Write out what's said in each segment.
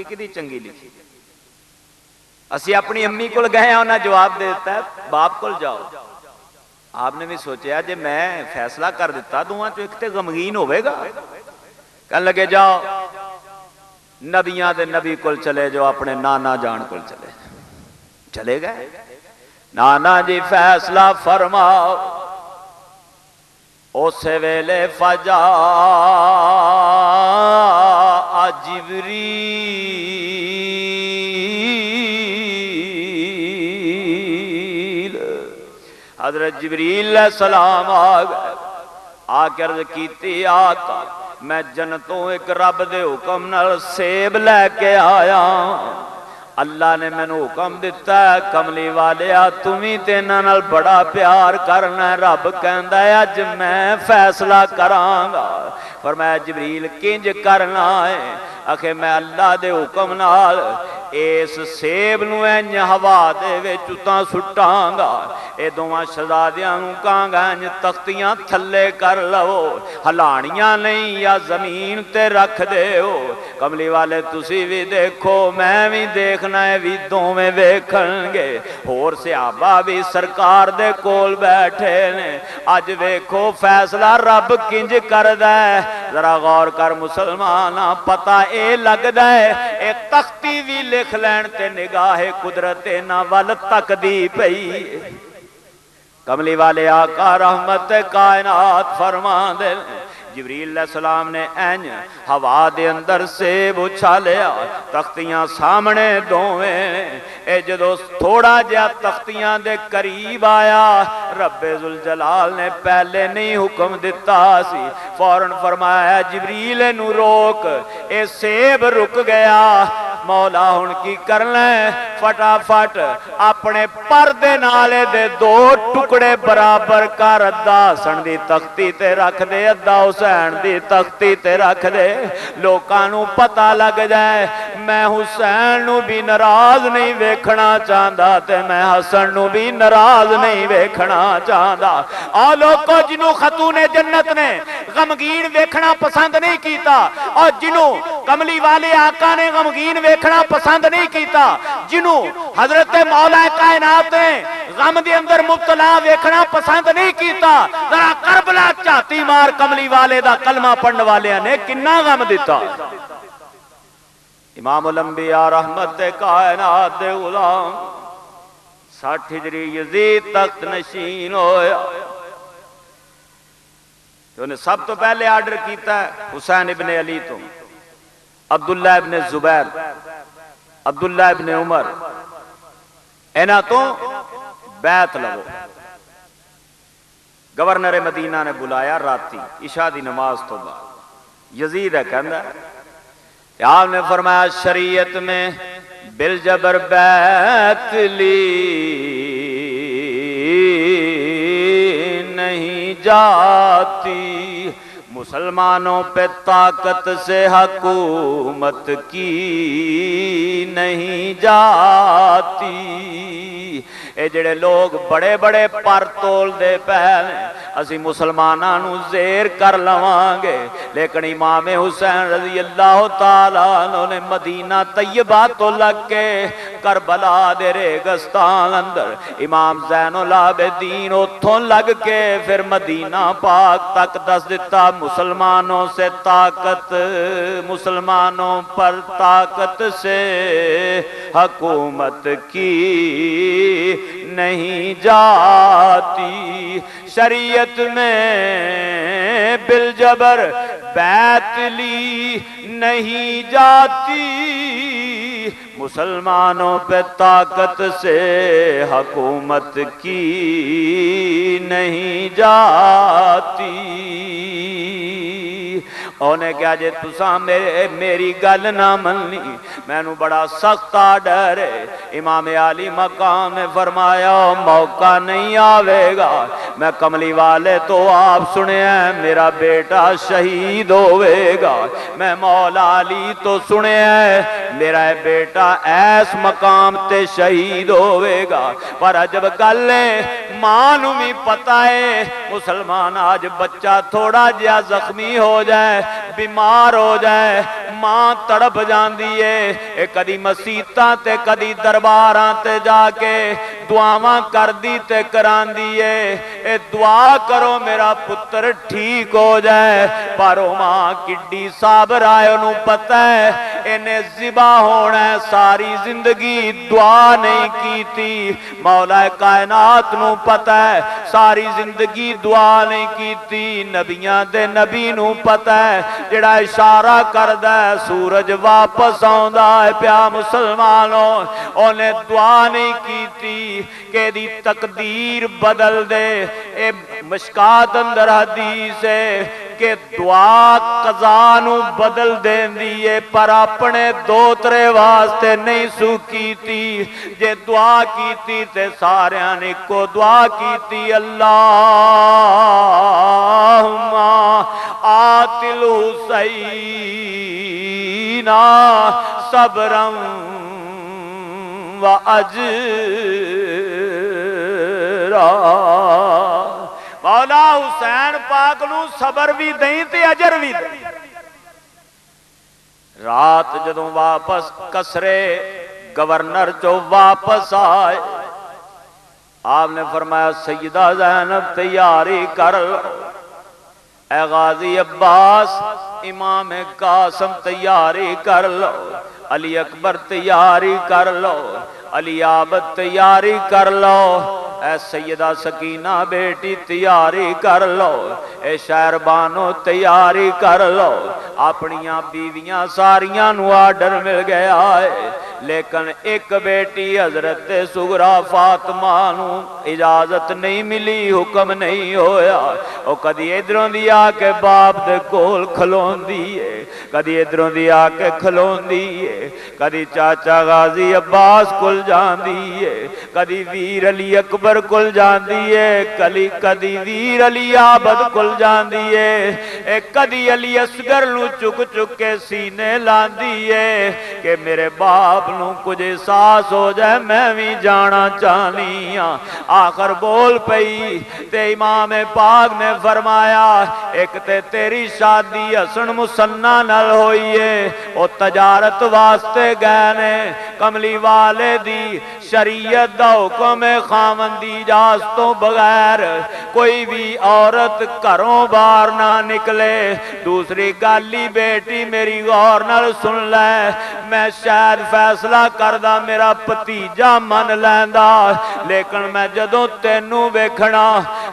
किहदी चंगी लिखी। असी अपनी अम्मी को गए, उन्हें जवाब दे दिता है बाप को जाओ। आपने भी सोचा जे मैं फैसला कर दिता दोवां चों एक ते गमगीन होवेगा। कह लगे जाओ नबियां दे नबी को चले जाओ, अपने नाना जान को चले गए। नाना जी फैसला फरमाओ। उस वेले फजा जिब्रील, हजरत जिब्रील सलाम आ गए। आके अर्ज की आका मैं जन्नतों एक रब दे हुक्म नाल सेब लैके आया। अल्लाह ने मैनू हुक्म दिता है कमली वालिया तुम्ही ते इन्हां नाल बड़ा प्यार करना। रब कहंदा है अज मैं फैसला करांगा। फरमाया जिब्रील किंज करना है? आखे मैं अल्लाह दे हुक्म नाल इस सेब नूं इंज हवा दे विच उतां सुटांगा। ये दोवां शहजादियां नूं कहांगा इंज तख्तियां थल्ले कर लवो, हलाणियां नहीं या जमीन ते रख देओ। कमली वाले तुसी भी देखो मैं भी देखना है, भी दोवें वेखणगे। होर सहाबा भी सरकार दे कोल बैठे ने। अज वेखो फैसला रब किंज करदा है। जरा गौर कर मुसलमाना, पता ए लगदा है ए तख्ती भी लिख लैण ते निगाहे कुदरत इन्हां वल तकदी पई। कमली वाले आका रहमत कायनात फरमांदे जिब्रील सलाम ने इंज हवा दे अंदर सेब उछालिया। तख्तियां सामने दोवें। ए जदों थोड़ा जिहा तख्तियां दे करीब आया, रब्बे जुल जलाल ने पहले नहीं हुक्म दिता सी, फौरन फरमाया जिब्रील नू रोक। ए सेब रुक गया। मौला हुण की करना है? फटाफट अपने पर दे नाले दे दो टुकड़े बराबर कर, अद्धा हसन दी तख्ती ते रख दे, अद्धा हुसैन दी तख्ती ते रख दे। लोकां नू पता लग जाए मैं हुसैन नू भी नाराज नहीं वेखना चाहता ते मैं हसन नू भी नाराज नहीं वेखना चाहता। आ लोगों जिन्हों खतूने जन्नत ने गमगीन वेखना पसंद नहीं किया, और जिन्हों कमली वाले आका ने गमगीन वेखना पसंद नहीं किया, जिन्हों हजरत मौला कायनात ने गम दे अंदर मुब्तला वेखना पसंद नहीं किया, जरा करबला झाती मार कमली वाले दा कलमा पढ़ने वाले ने किन्ना गम दिता। इमामुल अंबिया रहमत कायनात दे गुलाम 60 हिजरी यजीद तख्त नशीन होया। तो उन्हें सब तो पहले आर्डर किया हुसैन इब्ने अली तो, अब्दुल्ला इब्ने जुबैर, अब्दुल्ला इब्ने उमर, इन्हां तो बैत लवो। गवर्नर मदीना ने बुलाया राती इशा दी नमाज तो बाद। यजीद है कहंदा आपने फरमाया शरीयत में बिल जबर बैत ली नहीं जाती, मुसलमानों पे ताकत से हुकूमत की नहीं जाती। ये जेड़े लोग बड़े बड़े पर तोल दे पैन असी मुसलमाना नू जेर कर लवांगे, लेकिन इमाम हुसैन रज़ी अल्लाह ताला ने मदीना तैयबा तो लग के करबला दे रेगिस्तान अंदर इमाम ज़ैनुल आबिदीन उथों लग के फिर मदीना पाक तक दस दिता मुसलमानों से ताकत, मुसलमानों पर ताकत से हुकूमत की नहीं जाती। शरीयत में बिल जबर बैतली नहीं जाती, मुसलमानों पे ताकत से हुकूमत की नहीं जाती। उन्हें क्या जे तुसा मेरी गल ना मननी मैनू बड़ा सख्त आर्डर है। इमाम आली मकाम ने फरमाया मौका नहीं आवेगा, मैं कमली वाले तो आप सुने मेरा बेटा शहीद होवेगा, मैं मौला अली तो सुने मेरा बेटा ऐस मकाम ते शहीद होवेगा। पर अजब गल है मां नू भी पता है मुसलमान आज बच्चा थोड़ा जिहा जख्मी हो जाए बीमार हो जाए मां तड़प जाती है। कदी मसीतां ते कदी दरबारां ते जाके दुआवां करदी ते करांदी है। दुआ करो मेरा पुत्र ठीक हो जाए, पर मां किड्डी साबर आए, उन्होंने पता है इन्हें जिबा होना है। सारी जिंदगी दुआ नहीं की थी। मौला कायनात नू पता है सारी जिंदगी दुआ नहीं की थी। नबियां दे नबी नू पता है जिहड़ा इशारा करदा है सूरज वापस आउंदा है प्या मुसलमानों, उन्हें दुआ नहीं की थी कि दी तकदीर बदल दे। ए मशकात अंदर हदीस है कि दुआ कज़ा नू बदल देंदी है, पर अपने दोतरे वास्ते नहीं सू कीती। जे दुआ कीती ते सारियां ने को दुआ कीती, अल्लाहुम्मा आतिल हुसैना सबरम व अजरा। मौला हुसैन पाक नू सबर भी दई ते अजर भी दई। रात जदों वापस कसरे गवर्नर चो वापस आए, आपने फरमाया सैयदा ज़ैनब तैयारी कर लो, ए गाजी अब्बास इमाम कासम तैयारी कर लो, अली अकबर तैयारी कर लो, अली आबद तैयारी कर लो, ए सैयदा सकीना बेटी तैयारी कर लो, ए शहरबानो तैयारी कर लो। अपनिया बीवियां सारियां नू आर्डर मिल गया है, लेकिन एक बेटी हजरत सुगरा फातिमा नू इजाजत नहीं मिली, हुक्म नहीं होया। ओ कदी इधरों दी आके बाप दे कोल खलोंदी है, कदी इधरों दी आके खलोंदी है, कदी चाचा गाजी अब्बास कुल जांदी है, कदी वीर अली अकबर कुल जांदी है, कदी वीर अली आबद कुल जांदी है, कदी अली असगर नू चुक चुक के सीने लांदी है कि मेरे बाप नू कुछ एहसास हो जाए मैं भी जाना चाहनी हाँ। आखिर बोल पई ते इमाम पाक ने फरमाया एक ते तेरी शादी हसन मुसन्ना नाल होई है, ओ तजारत वास्ते गए ने, कमली वाले दी शरीयत दा हुक्म है खामन दी इजाजत तो बगैर कोई भी औरत घरों बाहर ना निकले। दूसरी गाली बेटी मेरी गौर नाल सुन ले, मैं शायद फैसला करदा मेरा भतीजा मन लैंदा, लेकिन मैं जदों तेनू वेखना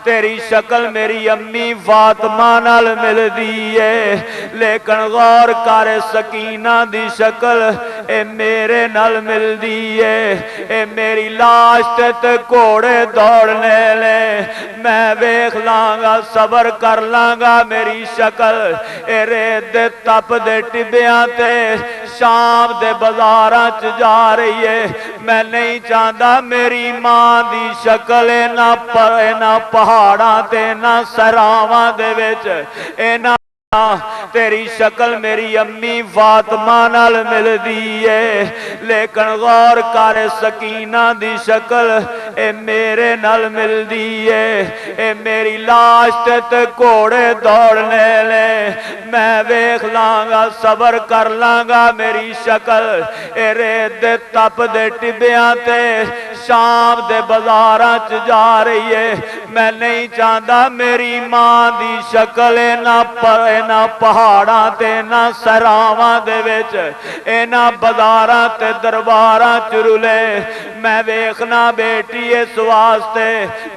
तेरी शक्ल मेरी अम्मी फातिमा नाल मिलदी है, लेकिन गौर कर सकीना दी शक्ल ए मेरे नाल मिलदी है। ए मेरी लाश ते घोड़े दौड़ने ले, मैं वेख लांगा सबर कर लांगा मेरी शक्ल ए रेत दे तप दे टिब्बियां ते शाम दे बाजारां च जा रही है। मैं नहीं चाहता मेरी मां दी शक्ल ना पहाड़ां ते ना सरावां दे विच ना तेरी शक्ल मेरी अम्मी फातिमा नाल मिलदी है, लेकिन गौर कर सकीना दी शक्ल ए मेरे नाल मिलदी है। ए मेरी लाश ते घोड़े दौड़ने ले, मैं वेख लांगा सबर कर लांगा मेरी शक्ल ए रेत दे तप दे टिब्बियां ते शाम दे बाजारां च जा रही है। मैं नहीं चाहता मेरी मां दी शक्ल ना पहाड़ां ते ना सरावां दे विच ना बाजारां ते दरबारां च रुले। मैं वेखना बेटी इस वास्ते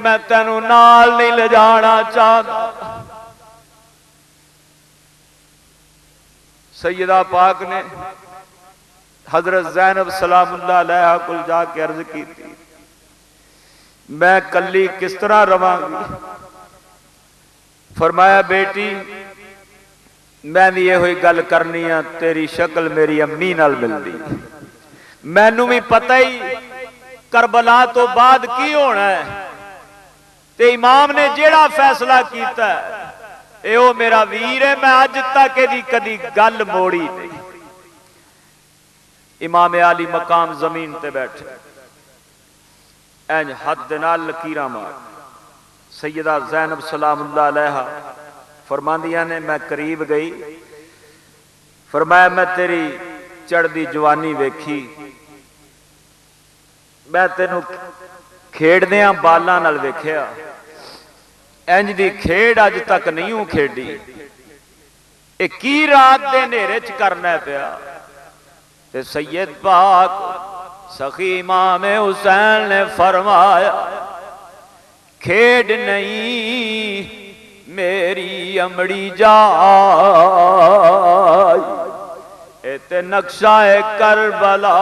मैं तेनू नाल नहीं ले जाना चाहता। सैयदा पाक ने हजरत ज़ैनब सलामुल्लाह अलैहा कुल जाके अर्ज की थी, मैं कली किस तरह रवांगी। फरमाया बेटी मैं भी यही गल करनी है, तेरी शक्ल मेरी अम्मी नाल मिलदी, मैनू भी पता ही करबला तो बाद की होना है, ते इमाम ने जेड़ा फैसला किया ए ओ मेरा वीर है, मैं अज तक एदी कदी गल मोड़ी नहीं। इमाम आली मकाम जमीन ते बैठे इंज हद नाल लकीरां मार। सैयदा ज़ैनब सलामुल्लाह अलैहा फरमांदियां ने मैं करीब गई फरमाया मैं तेरी चढ़दी जवानी वेखी, मैं तेनू खेड़दियां बालां नाल वेखिया, इंज दी खेड़ अज तक नहीं हूं खेडी। ये की रात दे नेरे च करना पिया। ते सैयद पाक सखी इमाम हुसैन ने फरमाया खेड़ नहीं मेरी अमड़ी जा, ते नक्शा है करबला,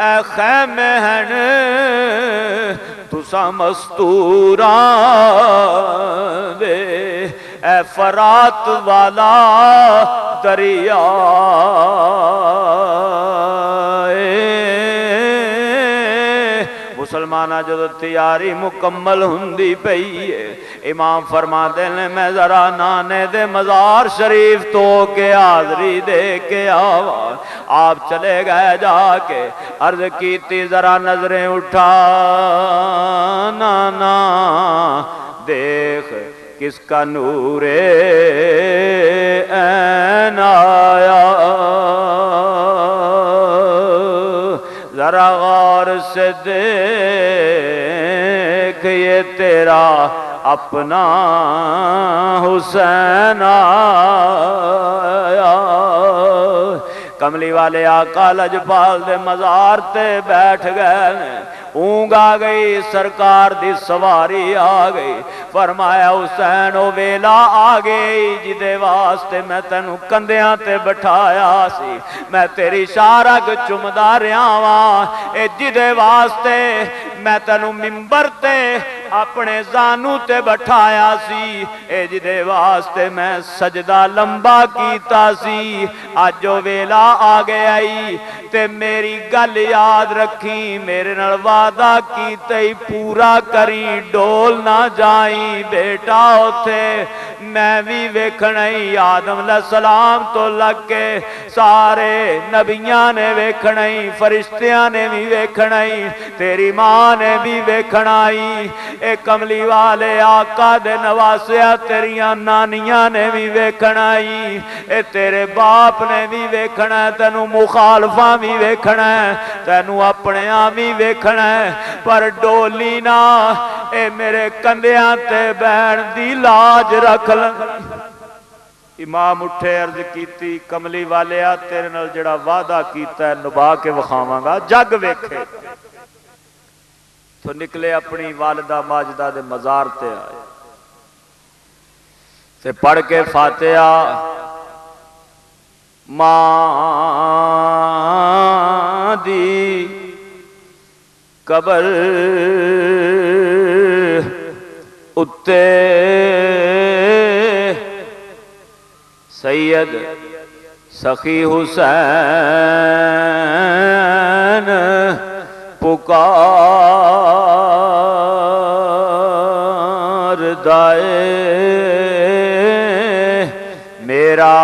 ए खैमे हन तुसा मस्तूरा वे, ए फरात वाला दरिया, मुसलमाना जो तैयारी मुकम्मल हुंदी पई है, इमाम फरमाते ने मैं जरा नाने दे मजार शरीफ तो के हाजरी दे के आवा। आप चले गए जाके अर्ज की जरा नजरें उठा, नाना देख किसका नूरे ऐन आया, जरा गौर से देख ये तेरा अपना हुसैन आया। कमली वाले आका लजपाल दे मजार ते बैठ गए, ऊंग आ गई, सरकार दी सवारी आ गई। फरमाया हुसैन ओ वेला आ गई जिदे वास्ते मैं तेनू कंधियां ते बिठाया सी, मैं तेरी शारग चुमदा रहा वा, ए जिदे वास्ते मैं तेनू मिंबर ते अपने जानू ते बिठाया सी, ए जिदे वास्ते मैं सजदा लंबा कीता सी, अज ओ वेला आ गया ते मेरी गल याद रखी, मेरे नाल वादा कीते पूरा करी, डोल ना जाई बेटा उथे मैं भी वेखना ही। आदम अलैहिस्सलाम तो लग के सारे नबियां ने वेखना ही, फरिश्तियां ने भी वेखना ही, तेरी मां ने भी वेखना ही, ए कमली वाले आका दे नवासिया तेरिया नानियां ने भी वेखना ही, ए तेरे बाप ने भी वेखना, तेनू मुखालफा भी वेखना, तेनू अपने भी वेखना, पर डोली ना ए मेरे कंधियां ते बैठ दी लाज रख ल। इमाम उठे अर्ज की कमली वाले तेरे नाल जड़ा वादा कीता निभा के विखावांगा, जग वेखे। तो निकले अपनी वालदा माजदा दे मजार ते आए ते पढ़ के फातिहा मां दी कबर उत्ते सैयद सखी हुसैन पुकार दाए, मेरा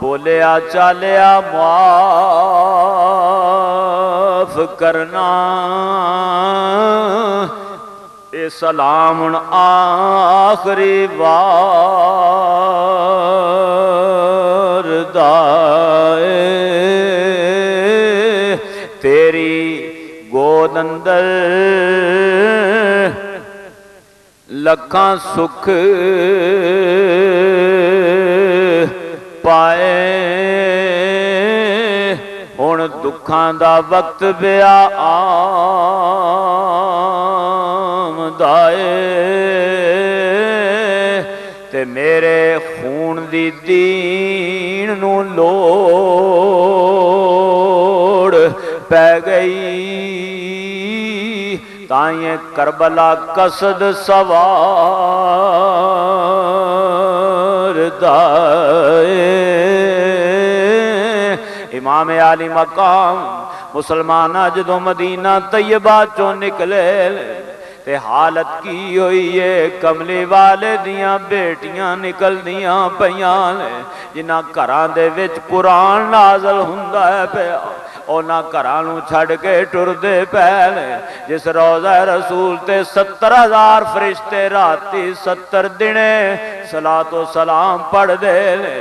बोलिया चालिया माफ करना, ए सलाम आखिरी वार दाए, तेरी गोद अंदर लखां सुख पाए, हुण दुखां दा वक्त पिया आमदाए, ते मेरे खून दी दीन नू लोड़ पै गई, ताइए करबला कसद सवार दाए। इमाम आली मकाम मुसलमाना जदों मदीना तैयबा चों निकले ते हालत की हुई है, कमली वाले दियां बेटियां निकलदियां पईयां ने, जिन्हां घरां दे विच कुरान नाज़िल हुंदा है पिया, उन्हां घरां नूं छड्ड के टुरदे पै ने। जिस रोज़ा रसूल ते 70,000 फरिश्ते राती 70 दिने सलातो सलाम पढ़दे ने।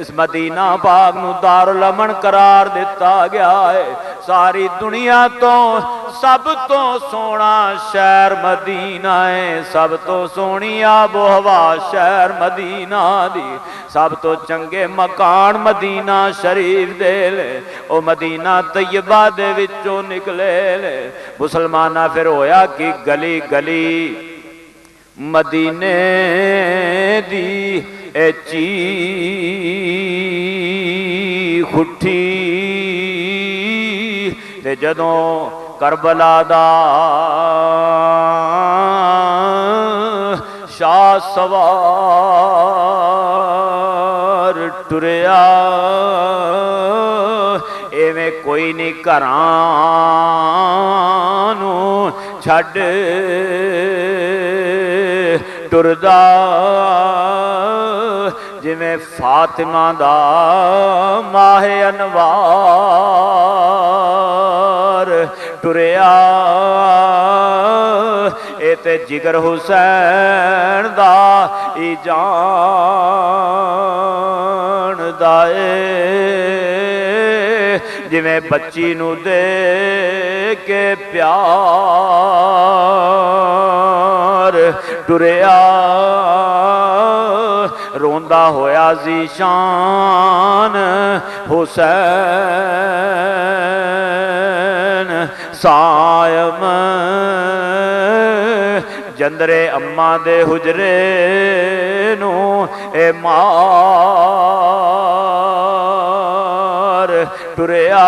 इस मदीना पाक नूं दारुल अमन करार दिता गया है। सारी दुनिया तो सब तो सोना शहर मदीना है, सब तो सोहनी आबो हवा शहर मदीना दी, सब तो चंगे मकान मदीना शरीफ दे ले। ओ मदीना तैयबा दे विचों निकले ले। मुसलमाना फिर होया कि गली गली मदीने दी ए खुठी ते जदों करबला दा शाह सवार टुरिया, एवें कोई नहीं घरां नूं छड्ड टुरदा, जिवें फातिमा दा माहे अनवार टुरिया। ए ते जिगर हुसैन दा ई जान दाए, जिवें बच्ची नूं दे के प्यार टुरिया। रोंदा होया ज़ीशान हुसैन सायम, जंदरे अम्मा दे हुजरे नूं ए मार टुरिया।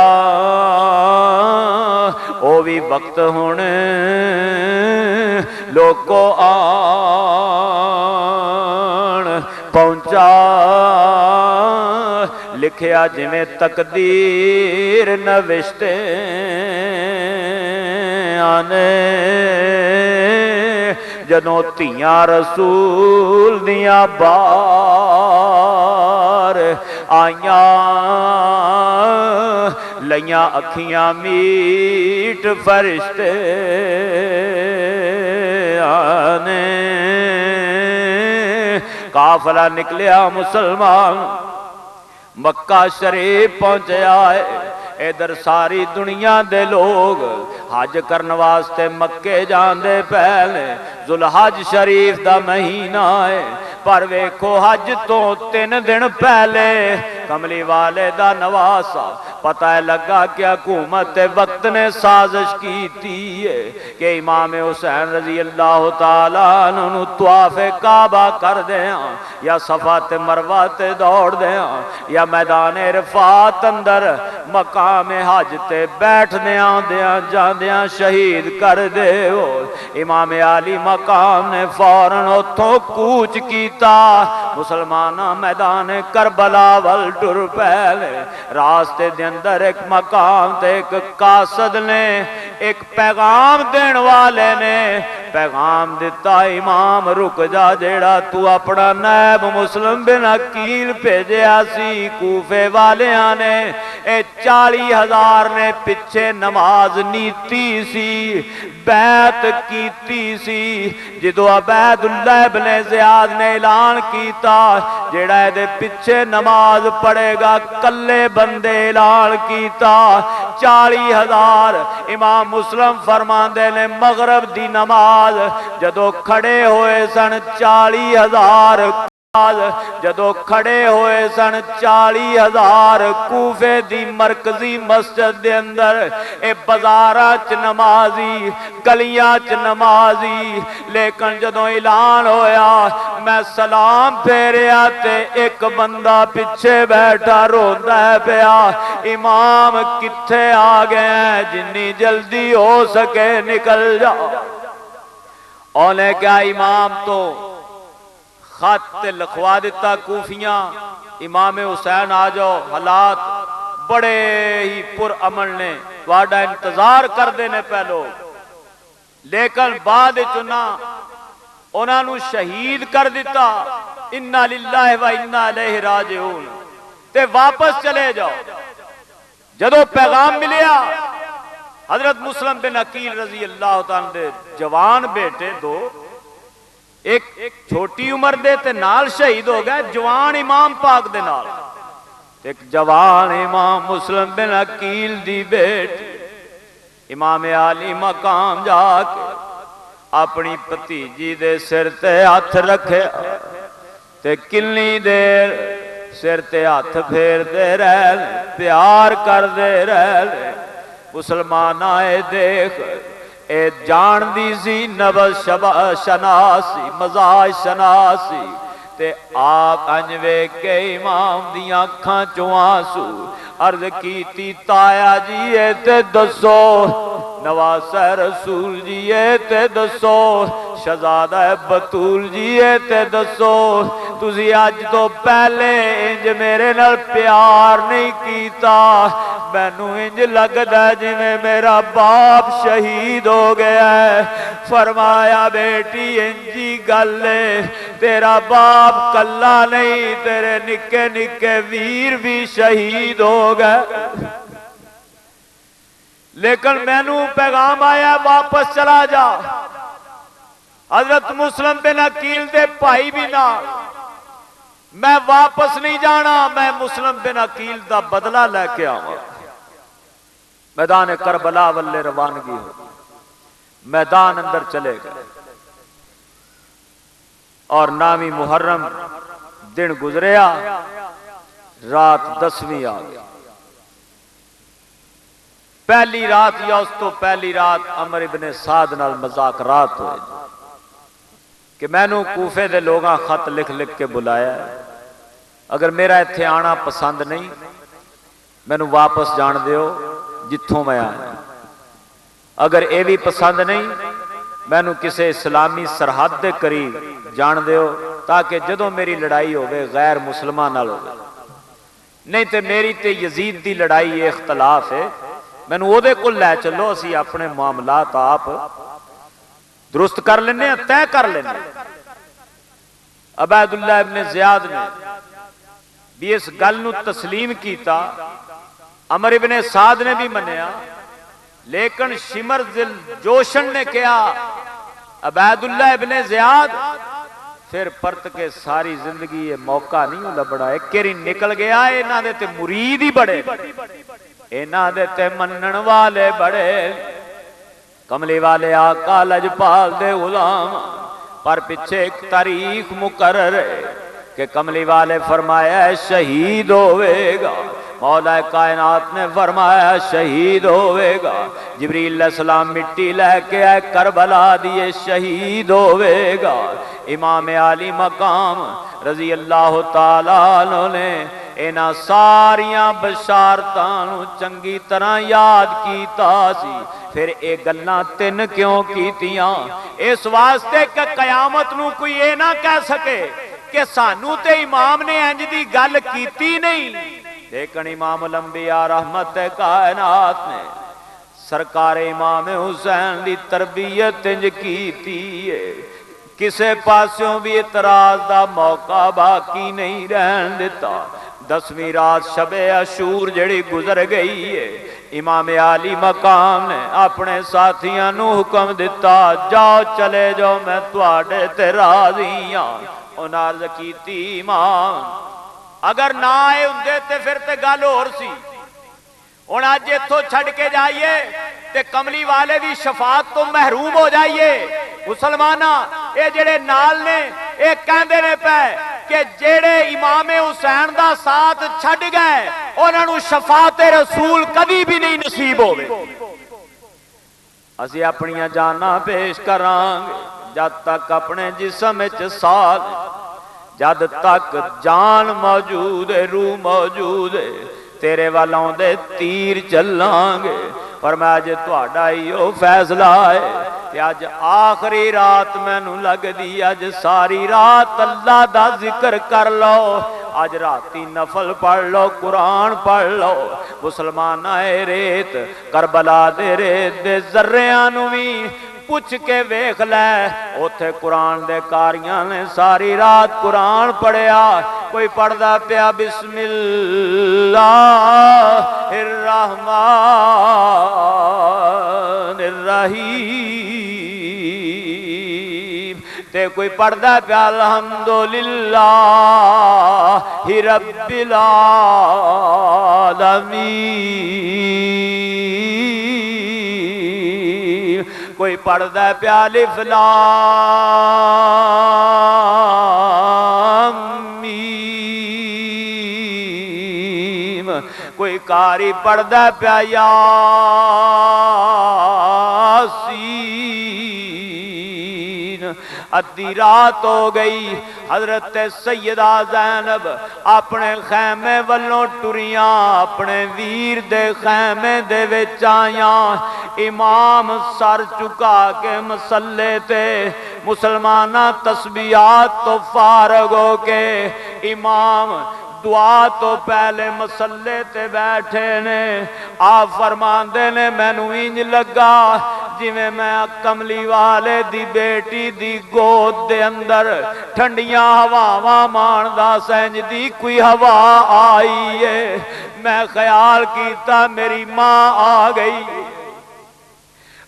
ओ भी वक्त हुण लोको आन पहुंचा, लिखिया जिवें तकदीर नविश्ते आने। जदों धीआं रसूल दियां बार आइयां, लइयां अखियां मीट फरिश्ते आने। काफला निकलिया मुसलमान मक्का शरीफ पहुंचया है। इधर सारी दुनिया दे लोग हज करने वास्ते मक्के जाते पहले। जुलहज शरीफ दा महीना है, पर वेखो हज तो 3 दिन पहले कमली वाले दा नवासा पता है लगा कि हुकूमत वक्त ने साजिश की है कि इमाम हुसैन रजी अल्लाह तआला अन्हु तवाफ़े काबा कर दें, या सफा ते मरवा ते दौड़ दें, या मैदान इरफात अंदर मकाम हज ते बैठने आंदियां जांदियां शहीद कर दे। इमाम आली मकाम ने फौरन उथों कूच किया। मुसलमाना मैदान करबला वल टुर पै। रास्ते दे अंदर एक मकाम ते एक कासद ने एक पैगाम देने वाले ने पैगाम दिता, इमाम रुक जा, जेड़ा तू अपना नायब मुस्लिम बिन अकील भेजिया सी कूफे वालियां ने, 40,000 ने पिछे नमाज नीती सी, बैत कीती सी। जदों अबैदुल्लाह इब्न ज़ियाद ने ऐलान किया जेड़ा इहदे पिछे नमाज पढ़ेगा, कल्ले बंदे ऐलान किया 40,000। इमाम मुस्लिम फरमांदे ने मगरब दी नमाज जदों खड़े होए सन 40,000, जदों खड़े होए सन 40,000 कूफे दी मरकजी मस्जिद दे अंदर। ए बाजारां च नमाजी, गलियां च नमाजी, लेकिन जदों ऐलान होया मैं सलाम फेरिया ते एक बंदा पिछे बैठा रोंदा पिया, इमाम किथे आ गए, जिन्नी जल्दी हो सके निकल जा। उन्हें क्या इमाम तो खत लिखवा दिता कूफियां, इमाम हुसैन आ जाओ, हालात बड़े ही पुरअमन ने, वाडा इंतजार करते ने पै लोग। लेकिन बाद उन्होंने शहीद कर दिता, इन्ना लिल्लाहि व इन्ना इलैहि राजिऊन, ते वापस चले जाओ। जदों पैगाम मिलिया हजरत मुस्लिम बिन अकील रजी अल्लाह तआला दे जवान बेटे दो, एक छोटी उम्र दे ते नाल शहीद हो गए, जवान इमाम पाक दे नाल। एक जवान इमाम मुस्लिम बिन अकील दी बेटी इमाम आली मकाम जाके अपनी भतीजी दे सिर ते हथ रखे ते किन्नी देर सिर ते हथ फेरते रह, प्यार करते रह। मुसलमान आए देख ए जानदी सी नबज शनासी मजाज शनासी ते आप अंज वेख के इमाम दियां अखां चों आंसू। अर्ज कीती ताया जी ए ते दसो, नवासा रसूल जी ए ते दसो, शहजादा बतूल जी ए ते दसो, तुसी अज तो पहले इंज मेरे नाल प्यार नहीं कीता। मैनू इंज लगदा जिवें मेरा बाप शहीद हो गया है। फरमाया बेटी इंजी गल है, तेरा बाप कल्ला नहीं, तेरे निके निके वीर भी शहीद हो गए। लेकिन मैनू पैगाम आया वापस चला जा। हजरत मुस्लिम बिन अकील दे भाई भी ना, मैं वापस नहीं जाना, मैं मुस्लिम बिन अकील दा बदला लैके आवा। मैदान करबला वल्ले रवानगी हो, मैदान अंदर चले गए और 9वीं मुहर्रम दिन गुजरिया, रात 10वीं आ गई। पहली रात या उस तो पहली रात अमर इब्ने साद नाल मज़ाकरात होए कि मैनू कूफे दे लोगां खत लिख लिख के बुलाया, अगर मेरा इत्थे आना पसंद नहीं मैनू वापस जान दिओ जिथों मैं आया। अगर यह भी पसंद नहीं मैनू किसी इस्लामी सरहद के करीब जान दिओ, ताकि जदों मेरी लड़ाई होवे गैर मुसलमान नाल होवे। नहीं तो मेरी ते यजीद की लड़ाई इख्तलाफ है, मैनू ओहदे कोल लै चलो, असी अपने मामलात आप दुरुस्त कर लेने, तय कर लेने। अबैदुल्लाह इब्ने ज़ियाद ने भी इस गल नूं तस्लीम किया, अमर इब्ने साद ने भी मन्निया, लेकिन शिमर दिल जोशन ने कहा अबैदुल्लाह इब्ने ज़ियाद फिर परत के सारी जिंदगी ये मौका नहीं लभना, एक केरी निकल गया। इन्हां दे ते मुरीद ही बड़े, इन्हां दे ते मनण वाले बड़े, कमली वाले आका लजपाल दे गुलाम। पर पीछे एक तारीख मुकर्रर है कि कमली वाले फरमाया शहीद होवेगा, मौला कायनात ने फरमाया शहीद होवेगा। जिब्रील अलैहिस्सलाम मिट्टी लेके आए करबला दिए, शहीद होवेगा। इमाम आली मकाम रजी अल्लाह तआला अन्हु ने इन्हां सारियां बशारतां चंगी तरह याद कीता सी। फिर ये गल्लां तीन क्यों कीतियां? इस वास्ते कि कयामत नूं कोई ये ना कह सके कि सानू ते इमाम ने इंज दी गल कीती नहीं। लेकिन इमाम अंबिया रहमत कायनात ने सरकार इमाम हुसैन की तरबियत इंज कीती है, किसे पासों भी इतराज का मौका बाकी नहीं रहन दिता। 10वीं रात शबे अशूर जड़ी गुजर गई है, इमाम आली मकाम ने अपने साथियों नू हुक्म दिता, जाओ चले जाओ, मैं तुहाडे ते राजी हां। उन्हां अर्ज कीती इमाम अगर ना आए हुंदे ते फिर ते गल होर सी। हुण अज इत्थों छड़ के जाइए ते कमली वाले दी शफात तो महरूम हो जाइए। मुसलमाना ये जेड़े नाल ने ये कहंदे ने पे कि जेड़े इमाम हुसैन दा साथ छड़ गए उन्हां नूं शफात रसूल कदी भी नहीं नसीब होवे। असीं अपनियां जानां पेश करांगे जद तक अपने जिस्म विच साह, जद तक जान मौजूद है रूह मौजूद है, तेरे वाल आउंदे तीर चलांगे। पर मैं अज तुहाडा इहो फैसला है कि अज आखिरी रात मैनू लगदी, अज सारी रात अल्लाह दा जिक्र कर लो, अज राती नफल पढ़ लो, कुरान पढ़ लो। मुसलमान रेत करबला दे रेत दे जर्रियां नू भी पुछ के वेख लै। उथे कुरान दे कारियां ने सारी रात कुरान पढ़िया। कोई पढ़दा पिया बिस्मिल्लाहिर्रहमानिर्रहीम ते कोई पढ़दा पिया अल्हम्दुलिल्लाहि रब्बिल आलमीन। कोई पढ़दा पिया अलिफ लाम मीम। कोई कारी पढ़दा पिया यासीन। अद्धी रात हो गई। हजरत सैयदा ज़ैनब अपने खैमे वल्लों टुरियां, अपने वीर दे खैमे दे विच आईयां। इमाम सर झुका के मसल्ले ते, मुसलमाना तस्बीहात तो फारग हो के इमाम दुआ तो पहले मसल्ले ते बैठे ने। आप फरमांदे ने मैनू इंज लगा जिवें मैं कमली वाले दी बेटी दी गोद दे अंदर ठंडियां हवावां माणदा सैंज दी कोई हवा आई है। मैं ख्याल कीता मेरी मां आ गई।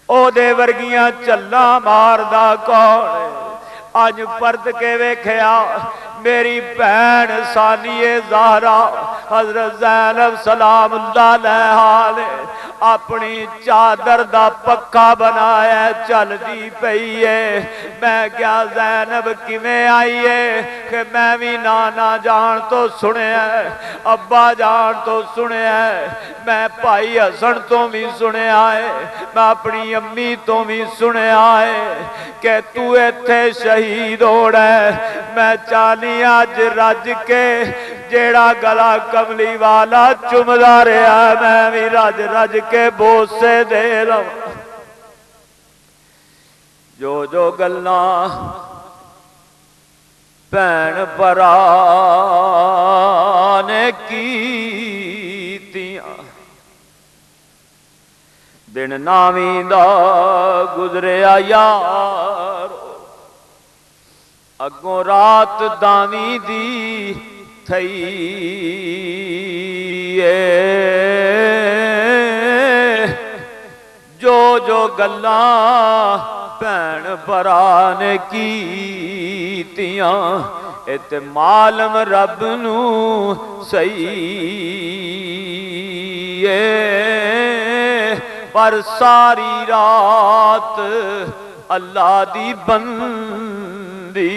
ओदे वर्गियां चल्ला मारदा कौन है? अज परत के वेख्या मेरी भैन सानिए ज़हरा हज़रत ज़ैनब सलामुल्लाह अलैहा ने अपनी चादर दा पक्का बनाया चलदी पई है। मैं क्या ज़ैनब किवें आई है कि मैं भी नाना जान तो सुनिया, अब्बा जान तो सुनिया, मैं भाई हसन तो भी सुनिया है, मैं अपनी अम्मी तो भी सुनिया है कि तू इत्थे शहीद होना है। मैं चाली अज रज के जेड़ा गला कमली वाला चुमदा रहा मैं भी रज रज के बोसे दे लवां। जो जो गल्लां भैन भरा ने कीतियां दिन नावी दा गुजरिया यार। अगों रात दावी दी थई जो जो गल्लां भैन भरा ने कीतियां इत मालम रब नू सही पर सारी रात अल्लाह दी बंदी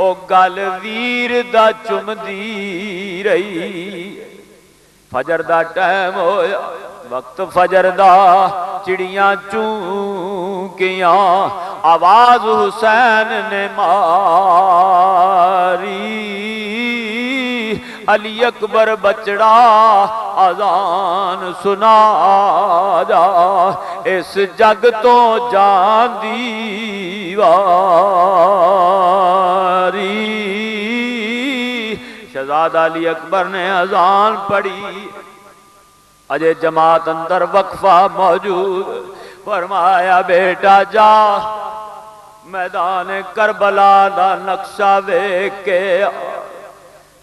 ओ गल वीर दा चुमदी रही। फजर दा टाइम होया, वक्त फजर दा, चिड़ियां चूकियां, आवाज हुसैन ने मारी। अली अकबर बचड़ा अजान सुना जा, इस जग तो जान दी वारी। शहजादा अली अकबर ने अजान पढ़ी। अजय जमात अंदर वक्फा मौजूद। फरमाया बेटा जा मैदान करबला दा नक्शा वेख के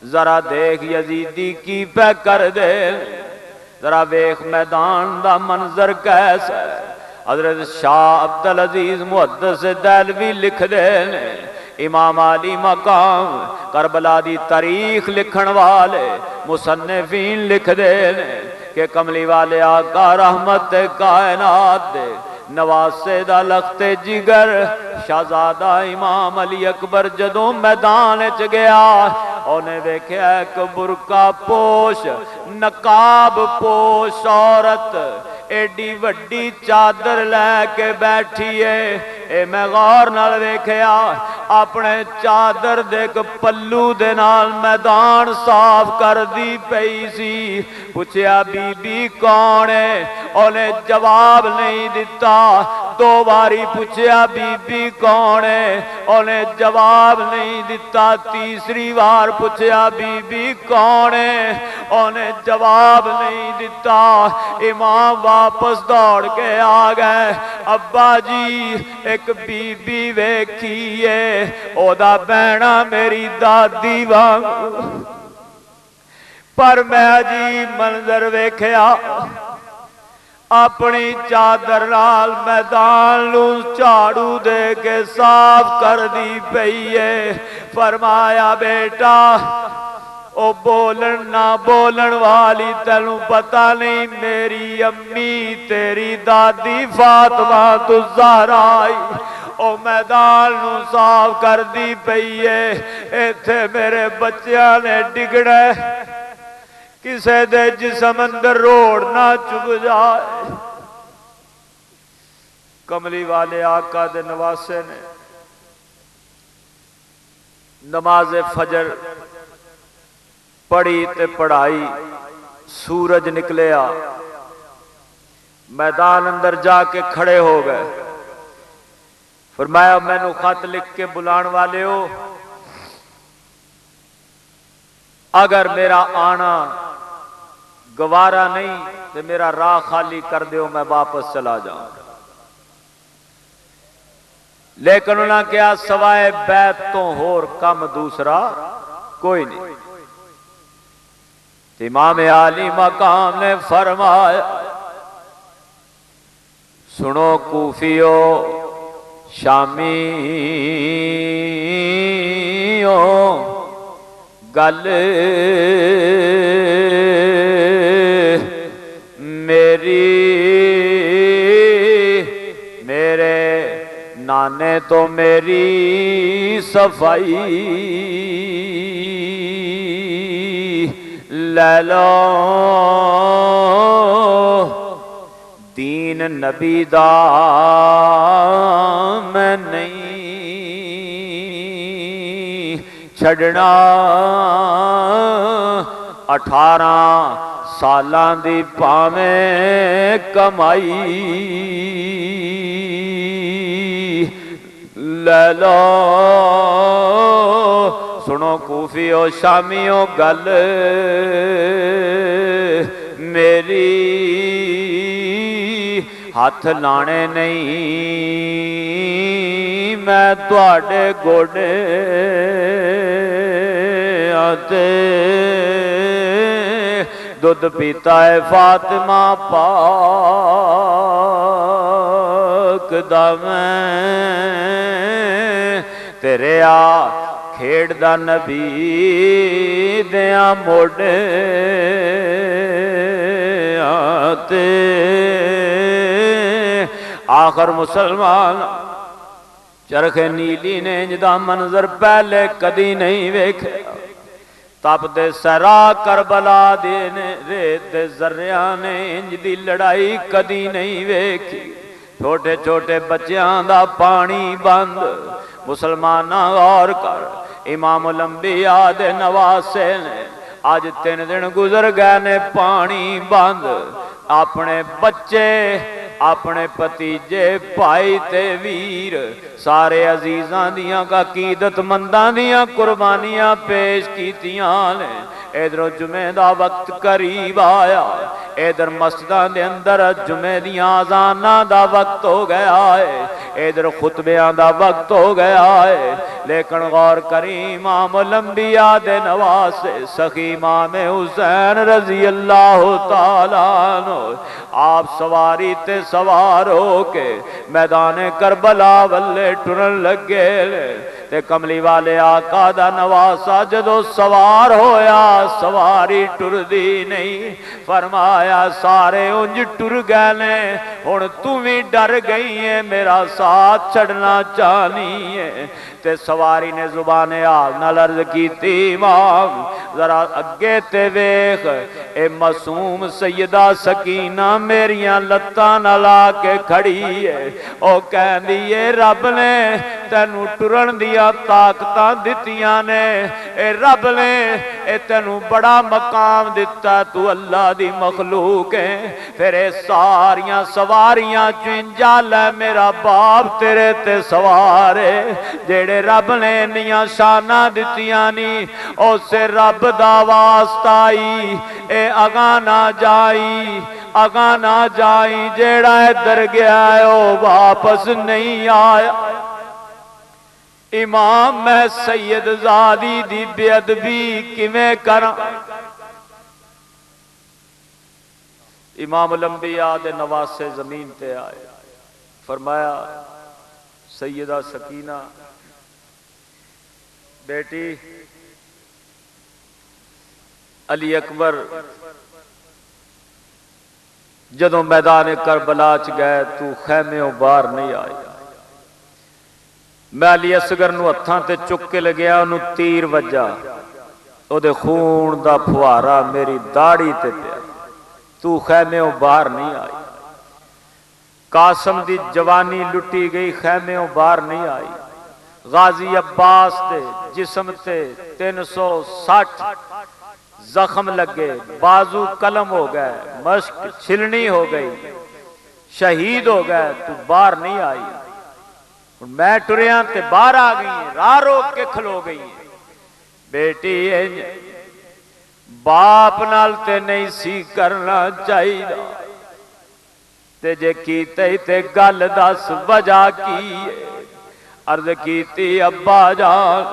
जरा देख यजीदी की पे कर दे, जरा वेख मैदान दा मंजर कैसा है। हजरत शाह अब्दुल अजीज मुहद्दिस देलवी लिख दे ने, इमाम अली मकाम करबला दी तारीख लिखण वाले मुसन्निफीन लिख दे ने कि कमली वाले आका रहमत कायनात दे नवासे दा लखते जिगर शहजादा इमाम अली अकबर जदों मैदान च गया उन्हें वेख्या एक बुरका पोश नकाब पोश औरत एडी वड्डी चादर लैके बैठी है। ए मैं गौर नाल वेख्या अपने चादर दे एक पल्लू दे नाल मैदान साफ कर दी पई सी। पूछया बीबी कौन है? उन्हें जवाब नहीं दिता। दो बारी पूछया बीबी कौन है, उन्हें जवाब नहीं दिता। तीसरी बार पूछया बीबी कौन है, उन्हें जवाब नहीं दिता। इमाम वापस दौड़ के आ गए। अब्बा जी एक बीबी वेखी है, ओदा बहना मेरी दादी वांगू, पर मैं अजीब मंजर वेख्या, अपनी चादर नाल मैदान नूं झाड़ू दे के साफ कर दी पई है। फरमाया बेटा ओ बोलन ना बोलन वाली तेनू पता नहीं, मेरी अम्मी तेरी दादी फातिमा तो ज़हरा आई, ओ मैदान नूं साफ कर दी पई है। इत्थे मेरे बच्चियां ने डिगना, किसे दे जिस्म अंदर रोड़ ना चुभ जाए। कमली वाले आका दे नवासे ने नमाज फजर पढ़ी ते पढ़ाई, सूरज निकलिया, मैदान अंदर जाके खड़े हो गए। फरमाया मैनू खत लिख के बुलाने वाले हो, अगर मेरा आना गवारा नहीं तो मेरा राह खाली कर दो, मैं वापस चला जाऊंगा। लेकिन उन्होंने क्या सवाए बैत तो होर कम दूसरा कोई नहीं। इमाम आली मकाम ने फरमाया सुनो कूफियो शामियो, गल मेरी मेरे नाने तो मेरी सफाई ले लो, दीन नबी दा मैं नहीं छड़ना। 18 सालां दी भावें कमाई ले लो। सुनो कूफियो शामियो गल मेरी, हाथ लाने नहीं मैं तुहाडे गोडे आते, दुध पीता है फातिमा पाक दा मैं, तेरे आ खेड़ दा नबी दिया मोडे आते। आखिर मुसलमान चरखे नीली ने इंजदा मंजर पहले कदी नहीं वेखे। तपदे सरा करबला दे रेत दे जर्रिया ने इंज दी लड़ाई कदी नहीं वेखी। छोटे छोटे बच्चों दा पानी बंद। मुसलमाना गौर कर, इमाम लंबिया दे नवासे ने आज 3 दिन गुजर गए ने पानी बंद। अपने बच्चे अपने भतीजे भाई ते वीर सारे अजीजा दियां अकीदतमंदां दियां कुर्बानियां पेश कीतियां ने। इधरों जुमे दा वक्त करीब आया, इधर मस्जिदां दे अंदर जुमे दियां अज़ानां दा वक्त हो गया है, इधर खुतबियां दा वक्त हो गया है। लेकिन गौर करी इमाम लंबिया दे नवासे सखी इमाम हुसैन रजी अल्लाह तआला अन्हु आप सवारी ते सवार हो के मैदान करबला वल्ले टुरन लगे ते कमली वाले आका दा नवासा जदों सवार होया सवारी टुरदी नहीं। फरमाया सारे उंज टुर गए ने, हुण तू भी डर गई है, मेरा साथ छड़ना चाहनी है। ते सवारी ने जुबाने हाल नाल अर्ज कीती इमाम जरा अगे ते वेख ए मासूम सैयदा सकीना मेरियां लत्तां नाल आके खड़ी है। ओ कहंदी है रब ने तैनू टुरन दियां ताकतां दित्तियां ने, ए रब ने ए तैनू बड़ा मकाम दिता, तू अल्लाह दी मखलूक है। फिर सारियां सवारियां चुंजा लै मेरा बाप तेरे ते सवार है। जेड़े रब ने इन्नियां शाना दित्तियां नी उस रब दा वास्ता ही ए अगा ना जाई, अगा ना जाई। जेड़ा इधर गया है ओ वापस नहीं आया। इमाम मैं सैयद ज़ादी दी बेअदबी किवें करा? इमाम लंबिया दे नवासे जमीन ते आए, फरमाया सैयदा सकीना बेटी अली अकबर जदों मैदान करबला च गए तू खैमेओं बाहर नहीं आया। मैं अली असगर नूं हत्थां ते चुक के लग्या, उन्होंने तीर वजा, उहदे खून दा फुहारा मेरी दाढ़ी ते पिया, तू खैमेओं बाहर नहीं आई। कासम दी जवानी लुटी गई, खैमेओं बाहर नहीं आई। गाजी अब्बास दे जिस्म ते 360 जख्म लगे, बाजू कलम हो गए, मश्क छिलनी हो गई, शहीद हो गए, तू बाहर नहीं आई। मैं टुरिया ते बाहर आ गई, राह रोक के खलो गई। बेटी बाप नाल ते नहीं सी करना चाहिए, ते जे कीते ते गल दस वजह की? अर्ज कीती अब्बा जान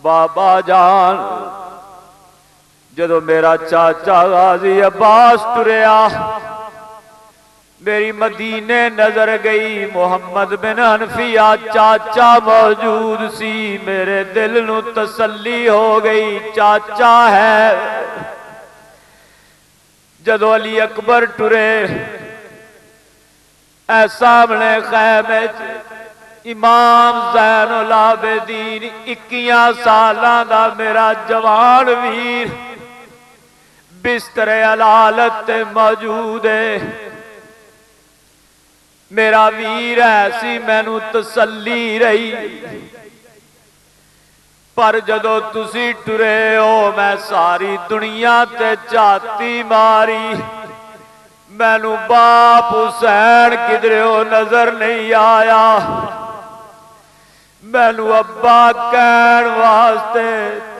बाबा जान, जदों मेरा चाचा गाजी अब्बास टुरिया मेरी मदीने नजर गई, मोहम्मद बिन हनफिया चाचा मौजूद सी, मेरे दिल नू तसल्ली हो गई चाचा है। जदों अली अकबर टुरे ऐ सामने खैमे इमाम ज़ैनुल आबिदीन 21 सालां दा मेरा जवान वीर बिस्तरे अलालत मौजूद है। मेरा वीर ऐसी मैनू तसल्ली रही, पर जदों तुसी टुरे हो मैं सारी दुनिया ते झाती मारी, मैनू बाप हुसैन किधरे नजर नहीं आया। मैनू अब्बा कहन वास्ते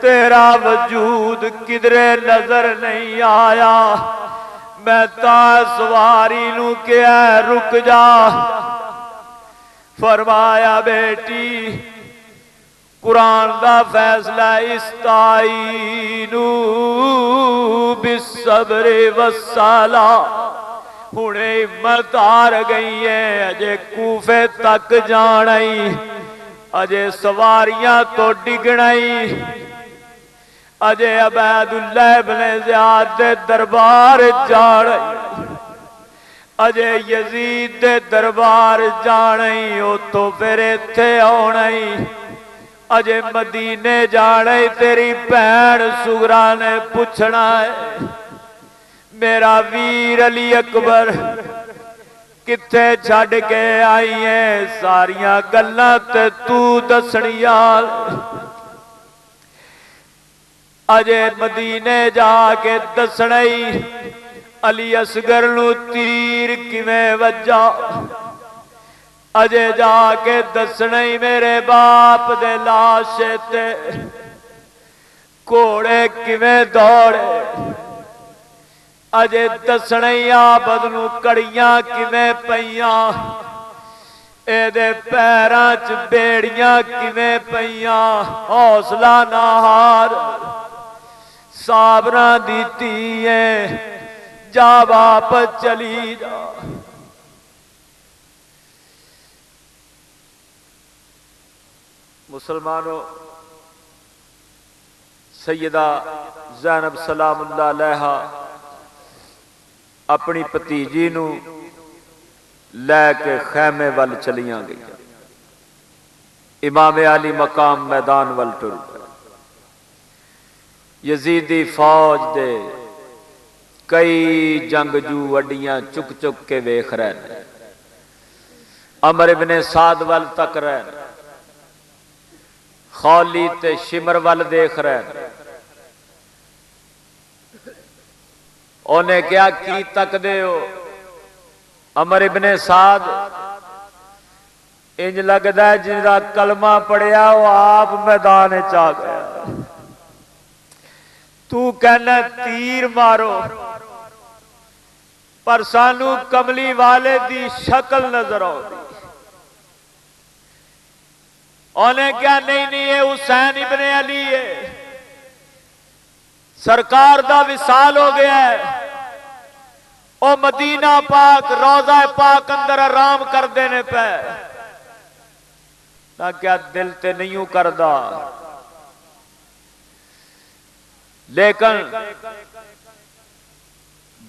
तेरा वजूद किधरे नजर नहीं आया। मैं ता सवारी नू कहा रुक जा, फरमाया बेटी कुरान दा फैसला इस्ताईनू बिस्सब्रि वस्सला। हुणे हिम्मत हार गई है, अजे कूफे तक जाना ही, अजे सवारियां तो डिगना ही, अजे अबैदुल्लाह इब्न ज़ियाद दे दरबार जाना ही, अजे यजीद दे दरबार जाना ही, उतों फिर इत्थे आना ही, अजे मदीने जाना ही। तेरी भैन सुगरा ने पूछना है मेरा वीर अली अकबर किथे छड़ के आई है, सारियां गल्लां ते तू दसनिया। अजे मदीने जाके दसना ही अली असगर नू तीर किवें वजा, अजे जाके दसना ही मेरे बाप दे लाशे ते घोड़े किवें दौड़े, अजे दसना ही आबद नू कड़ियां किवें पईयां, एदे पैरां च बेड़ियां किवें पईयां। हौसला ना हार, साबरा दी धी है, जा वापस चली जा। मुसलमानों, सैयदा ज़ैनब सलामुल्लाह अलैहा अपनी भतीजी नू लैके खैमे वाल चलियां गई। इमाम अली मकाम मैदान वल टुर गए। यजीदी फौज दे कई जंगजू वड्डियां चुक चुक के वेख रहे हैं। अमर इब्ने साद वल तक रहे, खौली ते शिमर वल देख रहे। उन्हें क्या की तकदे हो? अमर इब्ने साद इंज लगता है जिसका कलमा पढ़िया वो आप मैदान च आ गया। तू कहना तीर मारो, पर सानू कमली वाले दी शक्ल नजर आती। उन्हें क्या नहीं नहीं ये हुसैन इब्ने अली है, सरकार दा विसाल हो गया है। ओ मदीना पाक रोजा पाक अंदर आराम कर देने पे ना क्या दिल ते नहीं करदा। लेकिन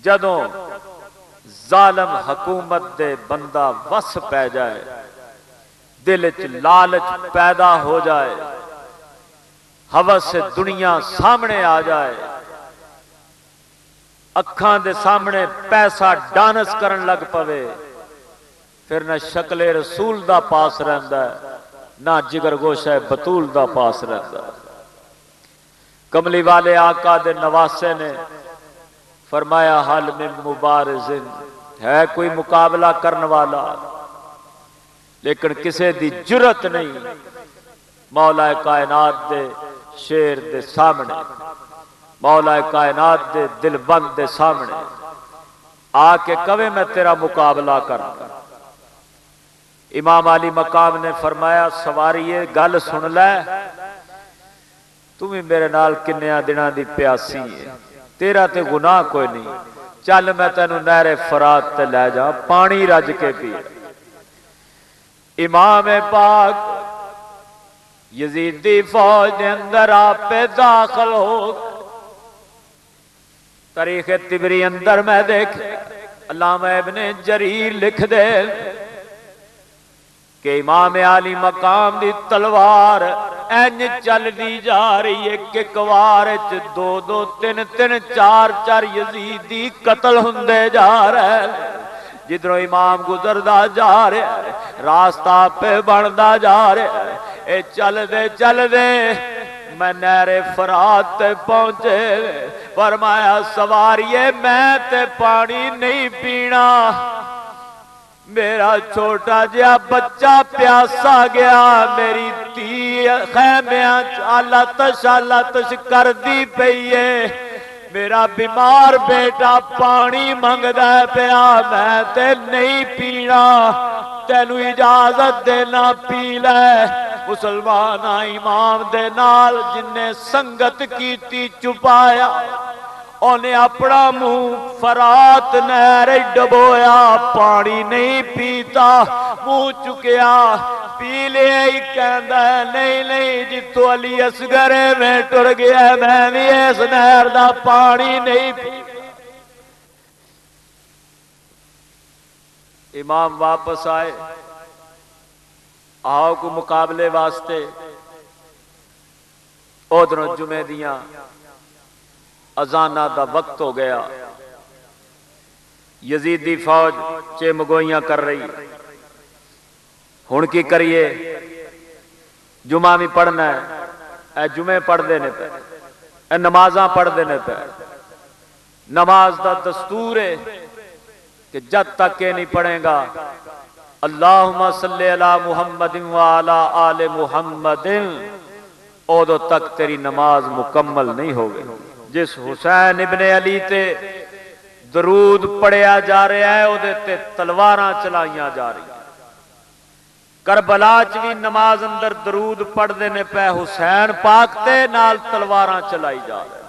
जदों जालम हुकूमत दे बंदा वस पै जाए, दिल च लालच पैदा हो जाए, हवस से दुनिया सामने आ जाए, अखां दे सामने पैसा डांस करन लग पवे, फिर न शक्ले रसूल दा पास रहिंदा ना जिगर गोशा बतूल दा पास रहिंदा। कमली वाले आका दे नवासे ने फरमाया हल में मुबारिज़िन, है कोई मुकाबला करने वाला? लेकिन किसी दी जुरत नहीं मौला कायनात दे शेर दे सामने, मौला कायनात दे दिलबंद दे सामने आके कवे मैं तेरा मुकाबला कर। इमाम अली मकाम ने फरमाया सवारीए गल सुन लै, तू भी मेरे नाल किन्निया दिनां दी प्यासी है, तेरा ते गुनाह कोई नहीं, चल मैं तेनू नहरे फरात ते लै जा, पानी रज के पी। इमाम पाक यजीदी फौज के अंदर आपे दाखिल हो। तारीख तिबरी अंदर मैं देख अल्लामा इब्ने जरीर लिख दे कि इमाम अली मकाम दी तलवार इंज चलदी जा रही है कि एक वार च दो दो तीन तीन चार चार यजीदी कतल हुंदे जा रहे। जिधरों इमाम गुजरदा जा रहा है, रास्ता पे बनता जा रहा है। ए चल दे मैं नहरे फरात ते पहुंचे, फरमाया सवारिये मैं ते पानी नहीं पीना, मेरा छोटा जिहा बच्चा प्यासा गया, मेरी धी खैमिया आलतश करदी पई है, मेरा बीमार बेटा पानी मंगदा पिया, मैं ते नहीं पीना, तेनू इजाजत देना पी ले। मुसलमान इमाम दे नाल जिन्ने संगत कीती चुपाया, उन्हें अपना मुंह फरात नहर डबोया, पानी नहीं पीता, मुंह चुकया पी लिया ही कहता है नहीं नहीं जितों अली असगर में टुर गया मैं भी इस नहर का पानी नहीं पी। इमाम वापस आए आओ को मुकाबले वास्ते। उधरों जुमे दियां अजाना दा वक्त हो गया, यजीदी फौज चेमगोइयां कर रही। हुण की करिए? जुमा भी पढ़ना है, ए जुमे पढ़ते ने पे, ए नमाजा पढ़ते ने पे। नमाज का दस्तूर है कि जब तक ये नहीं पढ़ेगा अल्लाहुम्मा सल्ली अला मुहम्मदिन व अला आले मुहम्मदिन, उदों तक तेरी नमाज मुकम्मल नहीं होगी। जिस हुसैन इब्ने अली ते दरूद पढ़िया जा रहा है उहदे ते तलवारां चलाइया जा रही। करबला च भी नमाज अंदर दरूद पढ़ते ने पे, हुसैन पाक ते नाल तलवारां चलाई जा रही।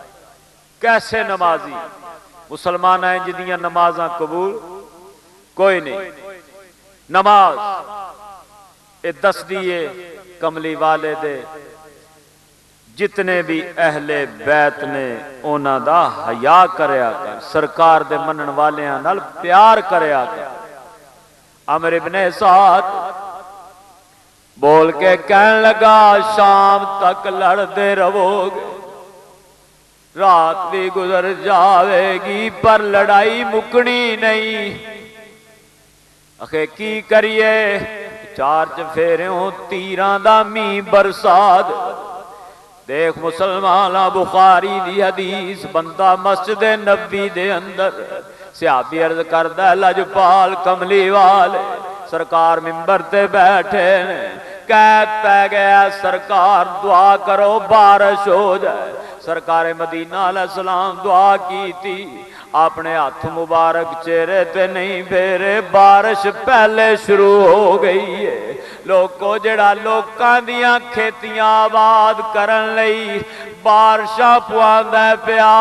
कैसे नमाजी मुसलमान है जिदियां नमाजा कबूल कोई नहीं। नमाज ये दस दिए कमली वाले दे जितने भी अहले बैत ने उन्हां दा हया करया कर, सरकार दे मनन वालियां नाल प्यार करया कर। अमर इब्ने साद बोल के कहन लगा शाम तक लड़ते रहोगे, रात भी गुजर जाएगी पर लड़ाई मुकनी नहीं। आखे की करिए, चार चफेरों तीरां दा मीं बरसात। देख मुसलमाना बुखारी दी हदीस, बंदा मस्जिद नबी दे अंदर सियाबी अर्ज करदा लजपाल कमली वाले सरकार मिंबर ते बैठे ने, कैद पै गया सरकार दुआ करो बारिश हो जाए। सरकार मदीना अलैहिस्सलाम दुआ की थी, अपने हाथ मुबारक चेहरे ते नहीं फेरे, बारिश पहले शुरू हो गई है। लोगों जड़ा लोकां दियां खेतियां आबाद करन लई बारिशां पवांदा पिया,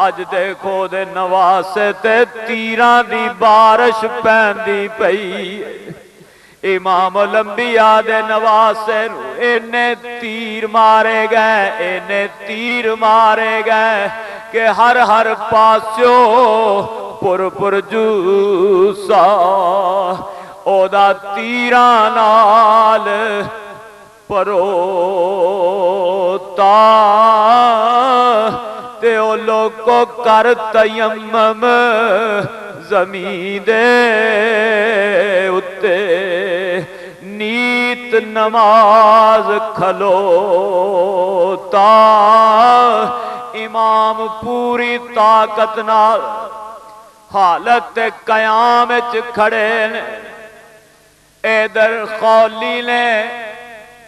अज देखो दे नवासे ते तीरां दी बारिश पैंदी पई। इमाम लंबिया दे नवासे इन्ने तीर मारे गए, इन्ने तीर मारे गए कि हर हर पास्यो पुर जूसा ओदा तीरा नाल परोता। ते ओ लोगो कर तयम्मम ज़मीन दे उत्ते नीत नमाज खलोता। इमाम पूरी ताकत नाल हालत कयाम च खड़े ने, इधर खौली ने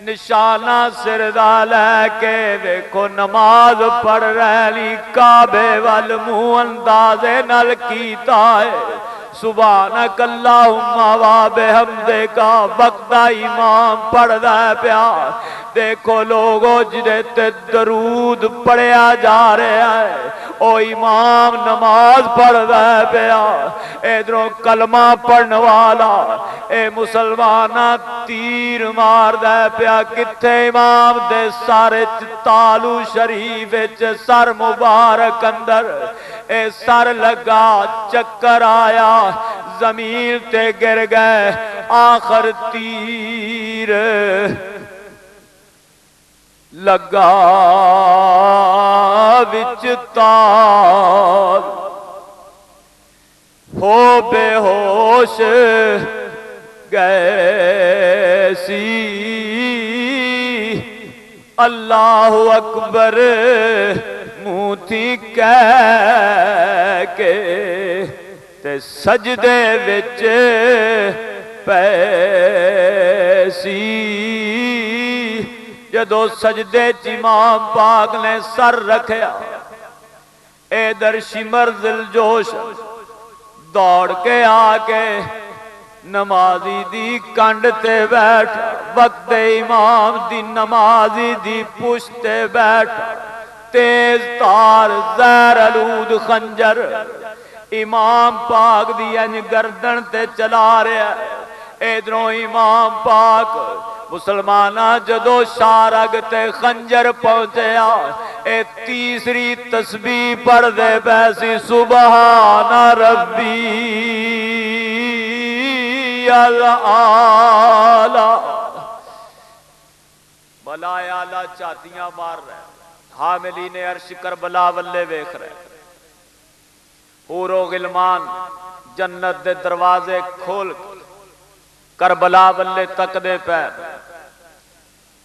निशाना सिरदा लैके वेखो नमाज पढ़ रही, काबे वल मुंह अंदाजे नल कीता है। सुभानक अल्लाहुम्मा व बिहम्दिका वक्ता इमाम पढ़दा पिया। देखो लोगो जिदे ते दरूद पढ़िया जा रहा है, ओ इमाम नमाज पढ़दा पिया। इधरों कलमा पढ़ने वाला ए मुसलमाना तीर मारदा पिया। किथे इमाम दे सारे तालू शरीफ विच सर मुबारक अंदर ए सर लगा, चक्कर आया, जमीन ते गिर गए। आखिर तीर लगा विच तार, हो बेहोश गए सी। अल्लाहु अकबर मुंह थी कह के ते सजदे विच पैसी। जदों सजदे च इमाम पाक ने सर रखया, इधर शिमर दिलजोश दौड़ के आके नमाजी दी कंड ते बैठ, वक्त इमाम दी नमाजी दी पुश्त ते बैठ। तेज तार जहर आलूद खंजर इमाम पाक दी अंज गर्दन ते चला रहा। इधरों इमाम पाक मुसलमाना जदों शारग ते खंजर पहुंचया, ए तीसरी तस्बीह पढ़दे पैसी, सुबहान रब्बी अल आला। बलाए आला चातियां मार रहे, हामिली ने अर्श करबला वल्ले वेख रहे। हूरो गिलमान जन्नत दे दरवाजे खोल करबला वल्ले तकदे पै।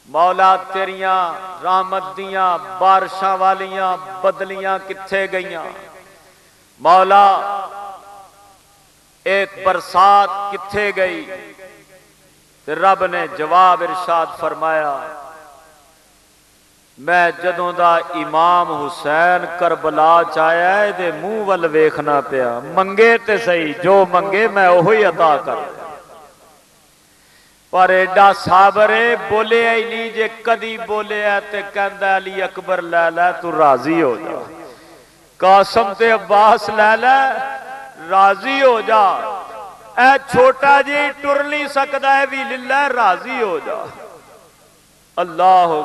मौला तेरियां रहमत दियां बारिशां वालियां बदलियां किथे गईयां। मौला एक बरसात किथे गई? ते रब ने जवाब इरशाद फरमाया, मैं जदों दा इमाम हुसैन करबला च आया इहदे मूंह वल वेखना पिया। मंगे ते सही, जो मंगे मैं ओही अता कर। पर एडा साबरे बोलिया ही नहीं, जे कदी बोलिया ते कहंदा अली अकबर लै लै तू राजी हो जा, कासम ते अब्बास लै लै राजी हो जा। ए छोटा जी टुर नहीं सकता है भी लिल्ला राजी हो जा। अल्लाह हो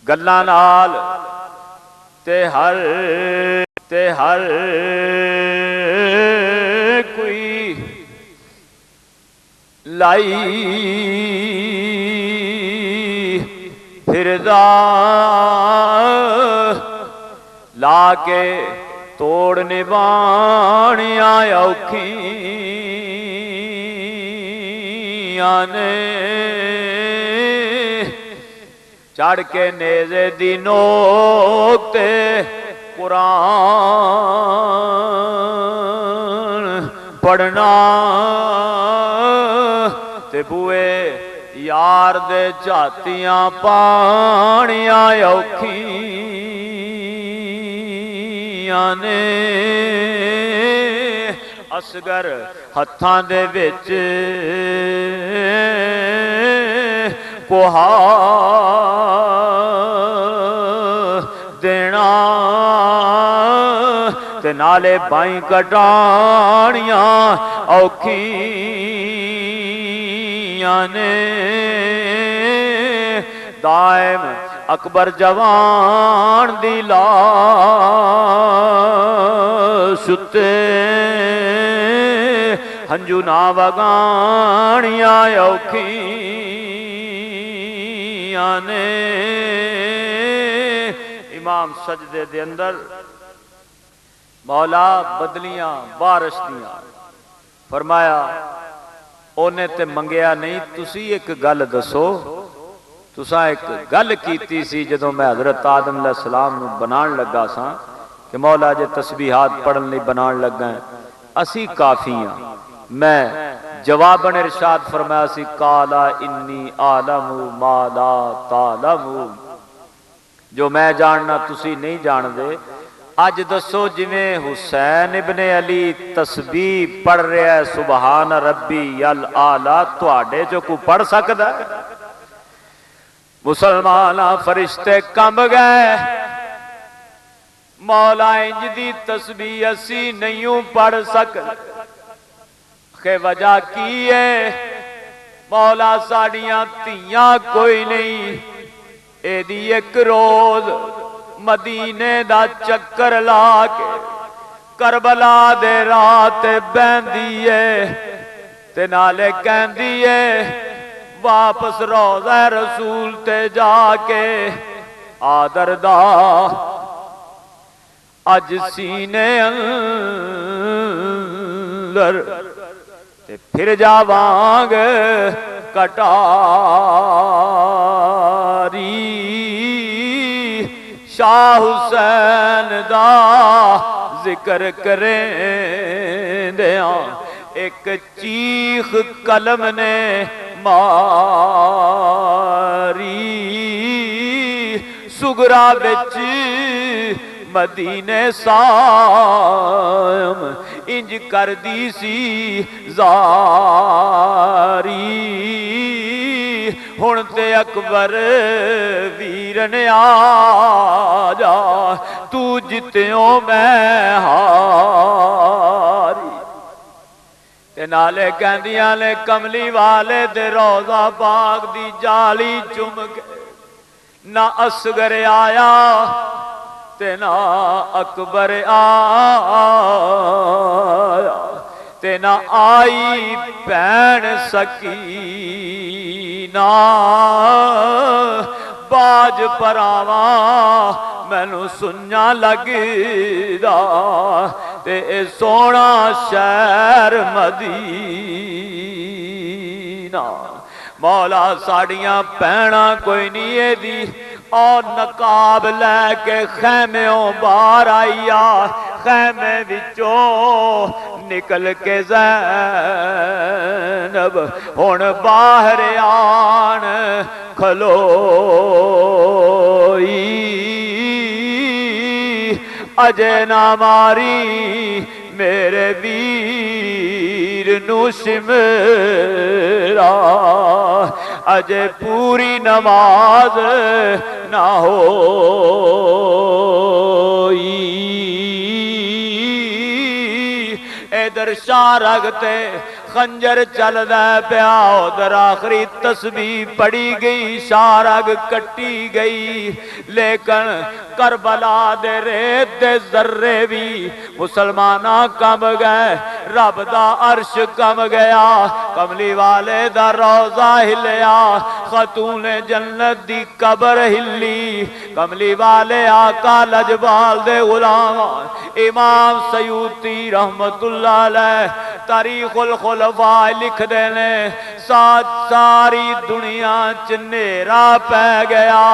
गल्लां नाल ते हर कोई लाई फिरदा लाके तोड़ निभाणिया औखियां ने चढ़ के नेज़े दी नोक ते कुरान पढ़ना ते बुए यार दे झातियां पाणिया औखियां ने असगर हत्थां दे विच कोहा देना ते नाले बाई कटाणियां औखियां ने दायम अकबर जवान दी लाश उत्ते हंजू ना वगाणियां औखियां ने इमाम सजदे दे अंदर मौला बदलियां बारिश दियां फरमाया ओने ते मंगया नहीं तुसी एक गल दसो तुसा एक गल कीती सी जदों मैं हजरत आदम अलैहिस्सलाम नूं बनाण लगा सा कि मौला जे तस्बीहात पढ़न लई बनाण लगा असी काफी हां मैं जवाबन इरशाद फरमाया सी काला इन्नी आलमु मा ला तालमु जो मैं जानना तुसी नहीं जानदे अज दसो जिवें हुसैन इब्ने अली तस्बीह पढ़ रहा है सुबहान रब्बी अल आला तुहाडे चों कोई पढ़ सकदा है मुसलमाना फरिश्ते कंब गए मौला इंज दी तस्बीह असी नहीं पढ़ सकते वजह की है मौला साड़ियां धीयां कोई नहीं एदी एक रोज मदीने दा चक्कर ला के करबला दे रात बहंदी है ते नाले कहंदी है वापस रोज़ा रसूल ते जाके आदर दा अज सीने अंदर ते फिर जावांग कटारी शाह हुसैन दा जिक्र करें दिया एक चीख कलम ने मारी सुगरा बिच मदीने साम इंज कर दी सी जारी हुण ते अकबर वीर ने आ जा तू जित्यो मैं हारी ते नाले कहंदियां ने कमली वाले दे रोज़ा पाक दी जाली चुम के ना असगर आया ते ना अकबर आया ते ना आई भैन सकीना बाज परावा मैनू सुन्ना लगदा ते सोना शहर मदीना मौला साड़ियां भैणा कोई नहीं एदी और नकाब लैके खैम्यों बाहर आईया खैमे विचों निकल के ज़ैनब हुण बाहर आन खलोई अजे ना मारी मेरे वीर नू सिमरा अजे पूरी नमाज ना होई इधर शाह रगते खंजर चलदा पिया उधर आखिरी तस्बीह पढ़ी गई, शारग कटी गई, लेकिन करबला दे रेत दे जर्रे भी मुसलमाना कम गए, रब दा अर्श कम गया, कमली वाले दा रोजा हिलिया, खतून जन्नत दी कबर हिली, कमली वाले आका लजपाल दे गुलाम इमाम सयूती रहमतुल्लाह अलैह तारीखुल खुलफा लिखदे ने, सारी दुनिया च नेरा पै गया,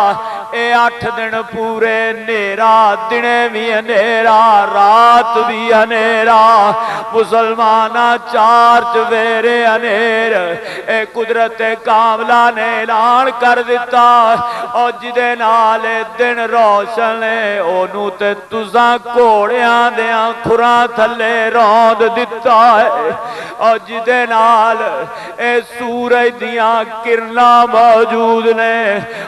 ए 8 दिन पूरे नेरा, दिने भी अनेरा रात भी अनेरा, मुसलमाना 4 चवेरे अनेर, ए कुदरत कामला ने ऐलान कर दिता और जिदे नाल दिन रोशन है ओनू ते तुसा घोड़ियां दियां खुरां थले रौंद दिता है, और जिदे नाल ए सूरज दियां किरना मौजूद ने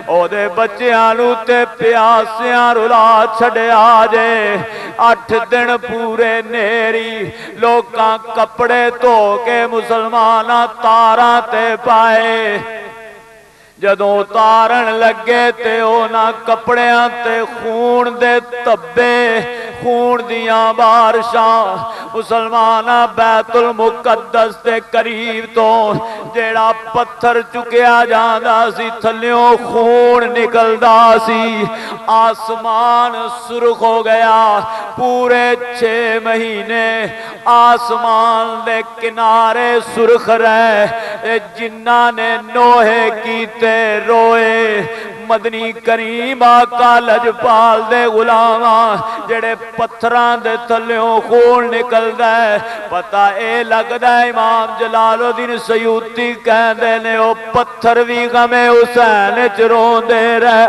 ओदे बच्चियां नू ते प्यासियां रुला छड़िया जे, 8 दिन पूरे नेरी लोकां कपड़े धो के मुसलमाना तारां ते पाए, जदों उतारन लगे ते उन्हां कपड़ियां ते खून दे धब्बे, खून दियां बारिशां, मुसलमाना बैतुल मुकद्दस दे करीब तो जेड़ा पत्थर चुकिया जांदा सी थल्लियों खून निकलदा सी, आसमान सुर्ख हो गया, पूरे 6 महीने आसमान दे किनारे सुर्ख रहे, जिन्ना ने नोहे कीते रोए, मदनी करीम आका लजपाल दे गुलामा जेड़े पत्थरां दे थल्लियों खून निकलदा है, पता ए लगदा इमाम जलालुद्दीन सयूती कहंदे ने ओ पत्थर भी गमे हुसैन च रोंदे रहे।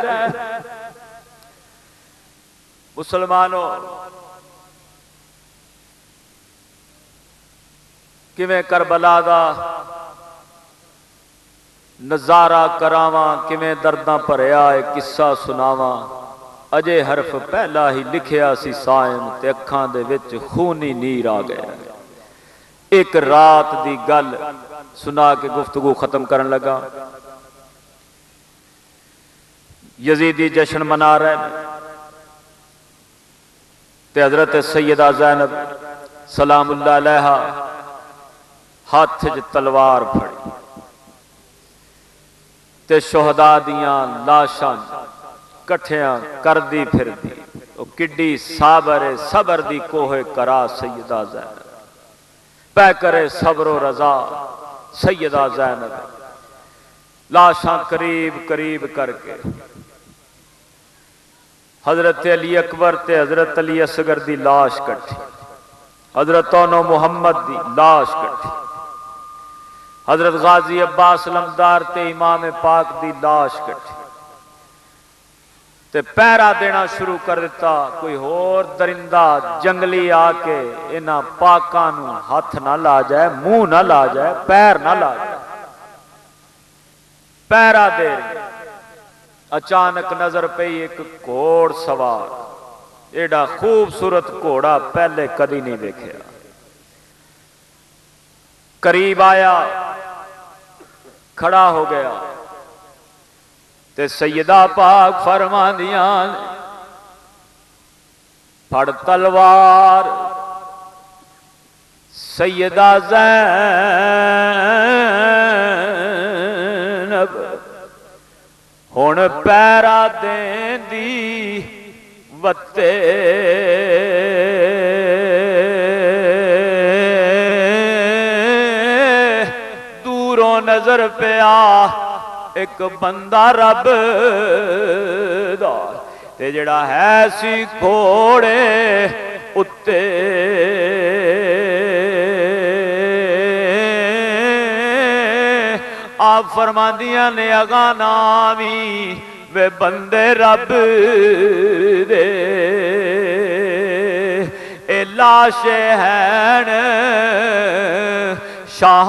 मुसलमानों किवें करबला दा नजारा करावा, किवें दर्दां भरिया है किस्सा सुनावा, अजे हरफ पहला ही लिखिया सी सायम ते अखां दे विच खूनी नीर आ गया। एक रात दी गल सुना के गुफ्तगू खत्म करन लगा। यजीदी जश्न मना रहे ते हजरत सैयदा ज़ैनब सलामुल्लाह अलैहा हाथ च तलवार फड़ी ते शोहदा दियां लाशां कट्ठियां करदी फिरदी, ओ किड्डी साबर सबर दी कोहे करा सैयदा ज़ैनब, पै करे सब्रो रजा सैयदा ज़ैनब, लाशां करीब करीब करके हजरत अली अकबर ते हजरत अली असगर दी लाश कट्ठी, हजरत ओनो मुहम्मद दी लाश कट्ठी, हजरत गाजी अब्बास लमदार ते इमाम पाक दी लाश कट्ठी ते पहरा देना शुरू कर दिता। कोई होर दरिंदा जंगली आके इन्हां पाकां नूं हथ ना ला जाए, मुंह ना ला जाए, पैर ना ला जाए, पहरा दे। अचानक नजर पई एक घोड़ सवार, एडा खूबसूरत घोड़ा पहले कदी नहीं देखा। करीब आया, खड़ा हो गया ते सैयदा पाक फरमांदियां फड़ तलवार सैयदा ज़ैनब हुण पैरा देंदी वत्ते दूरों नजर पिया एक बंदा रब दा ते जेड़ा है सी घोड़े उत्ते आप फरमांदियां ने अगा नामी वे बंदे रब दे ए लाशे हैन शाह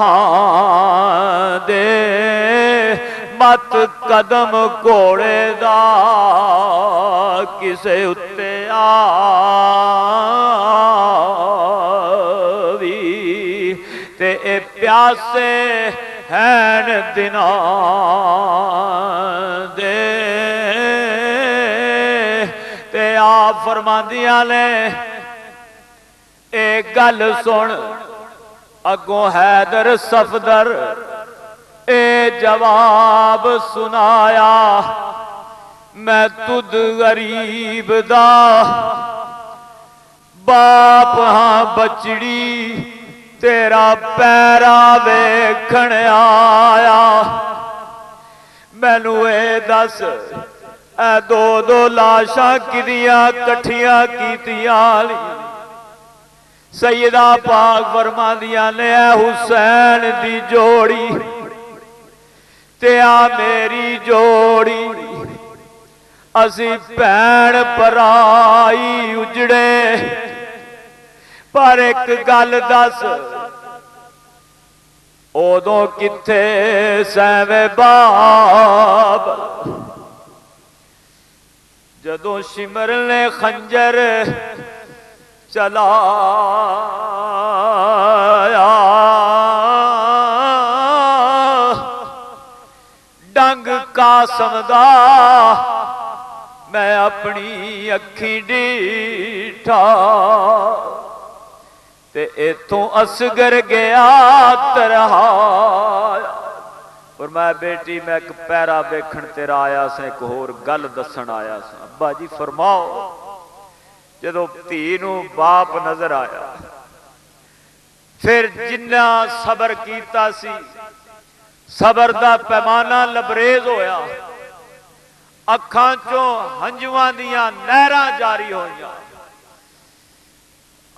दे मत कदम घोड़े दा किसे उत्ते आवी ते ए प्या प्यासे हैन दिना दे। ते आप फरमांदियां ने एक गल सुन, अगों हैदर सफदर ए जवाब सुनाया, मैं तुद गरीब दा बाप हाँ बचड़ी, तेरा पैरा वेखण आया। मैनू ए दस ए दो दो लाशां किदियां कट्ठियां कीतियां? सैयदा पाक फरमांदियां ने हुसैन दी जोड़ी ते आ मेरी जोड़ी, असी भैन भराई उजड़े। पर एक गल दस, उदों किथे सैवे बाप, जदों शिमर ने खंजर चलाया, डंग कासम दा मैं अपनी अखी डीठा, ते इथों असगर गया तरहा। और मैं बेटी मैं एक पैरा वेखण तेरा आया सा, एक होर गल दसन आया सा। अब्बा जी फरमाओ, जदों धी नूं बाप नजर आया, फिर जिन्ना सबर कीता सी, सबर दा पैमाना लबरेज होया, अखां चों हंजुआं दियां नहरां जारी होईयां।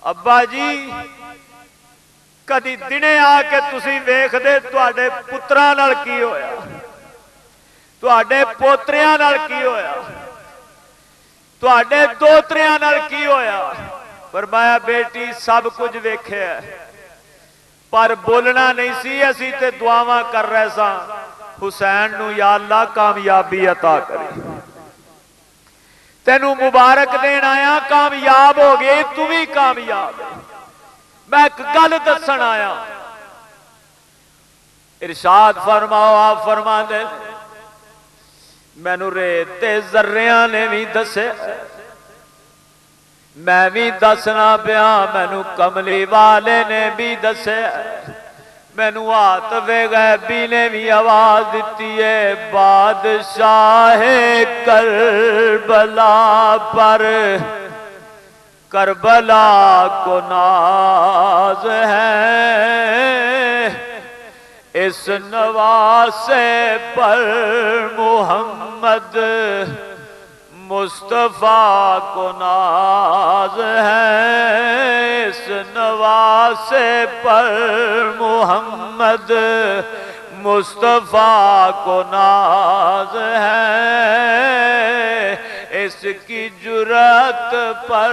अब्बा जी कदी दिने आके तुसीं वेखदे तुहाडे पुत्रां नाल की होया, तुहाडे पोतरियां नाल की होया, तुहाडे दोतरियां नाल की होया? फरमाया बेटी सब कुछ वेख्या, पर बोलना नहीं सी। असी ते दुआवां कर रहे सां हुसैन नूं या अल्लाह कामयाबी अता करे। तेनू मुबारक देन आया, कामयाब हो गए, तू भी कामयाब है। मैं एक गल दसन आया, इरशाद फरमाओ। आप फरमा दे, मैनू रेत ते जर्रियां ने भी दसे, मैं भी दसना पिया, मैनू कमली वाले ने भी दसे, मैनू आतवे गैबी ने भी आवाज दी है। बादशाह करबला पर करबला को नाज है, इस नवासे पर मोहम्मद मुस्तफा को नाज है, इस नवासे पर मोहम्मद मुस्तफा को नाज है, इसकी जुरत पर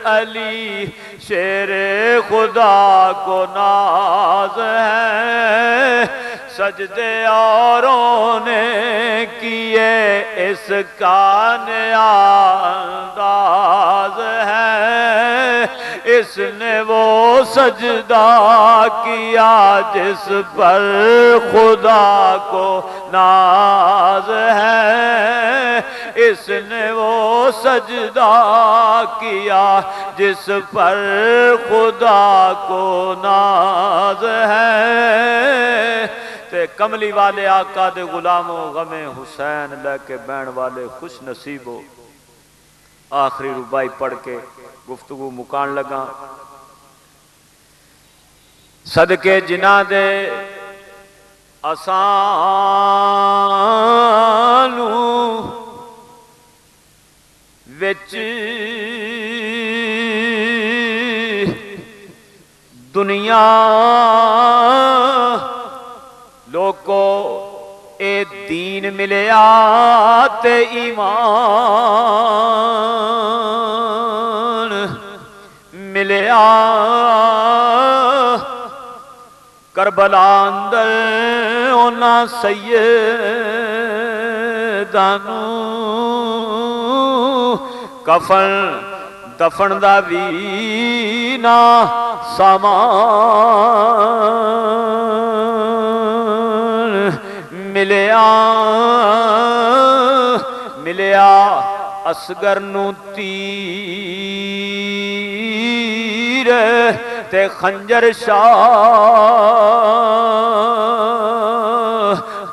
अली शेरे खुदा को नाज है। सजदे औरों ने किए, इसका अंदाज है, इसने वो सजदा किया जिस पर खुदा को नाज है, इसने वो सजदा किया जिस पर खुदा को नाज है। ते कमली वाले आका दे गुलामों गमे हुसैन लेके बैण वाले खुश नसीबो। आखिरी रुबाई पढ़ के गुफ्तगू मुकान लगा। सदके जिना दे असानू विच दुनिया लोको ए दीन मिलिया ते ईमान मिलिया। करबला अंदर ओना सैयदानू कफन दफन दा भी ना सामान मिलिया मिलिया असगर नू तीर ते खंजर शाह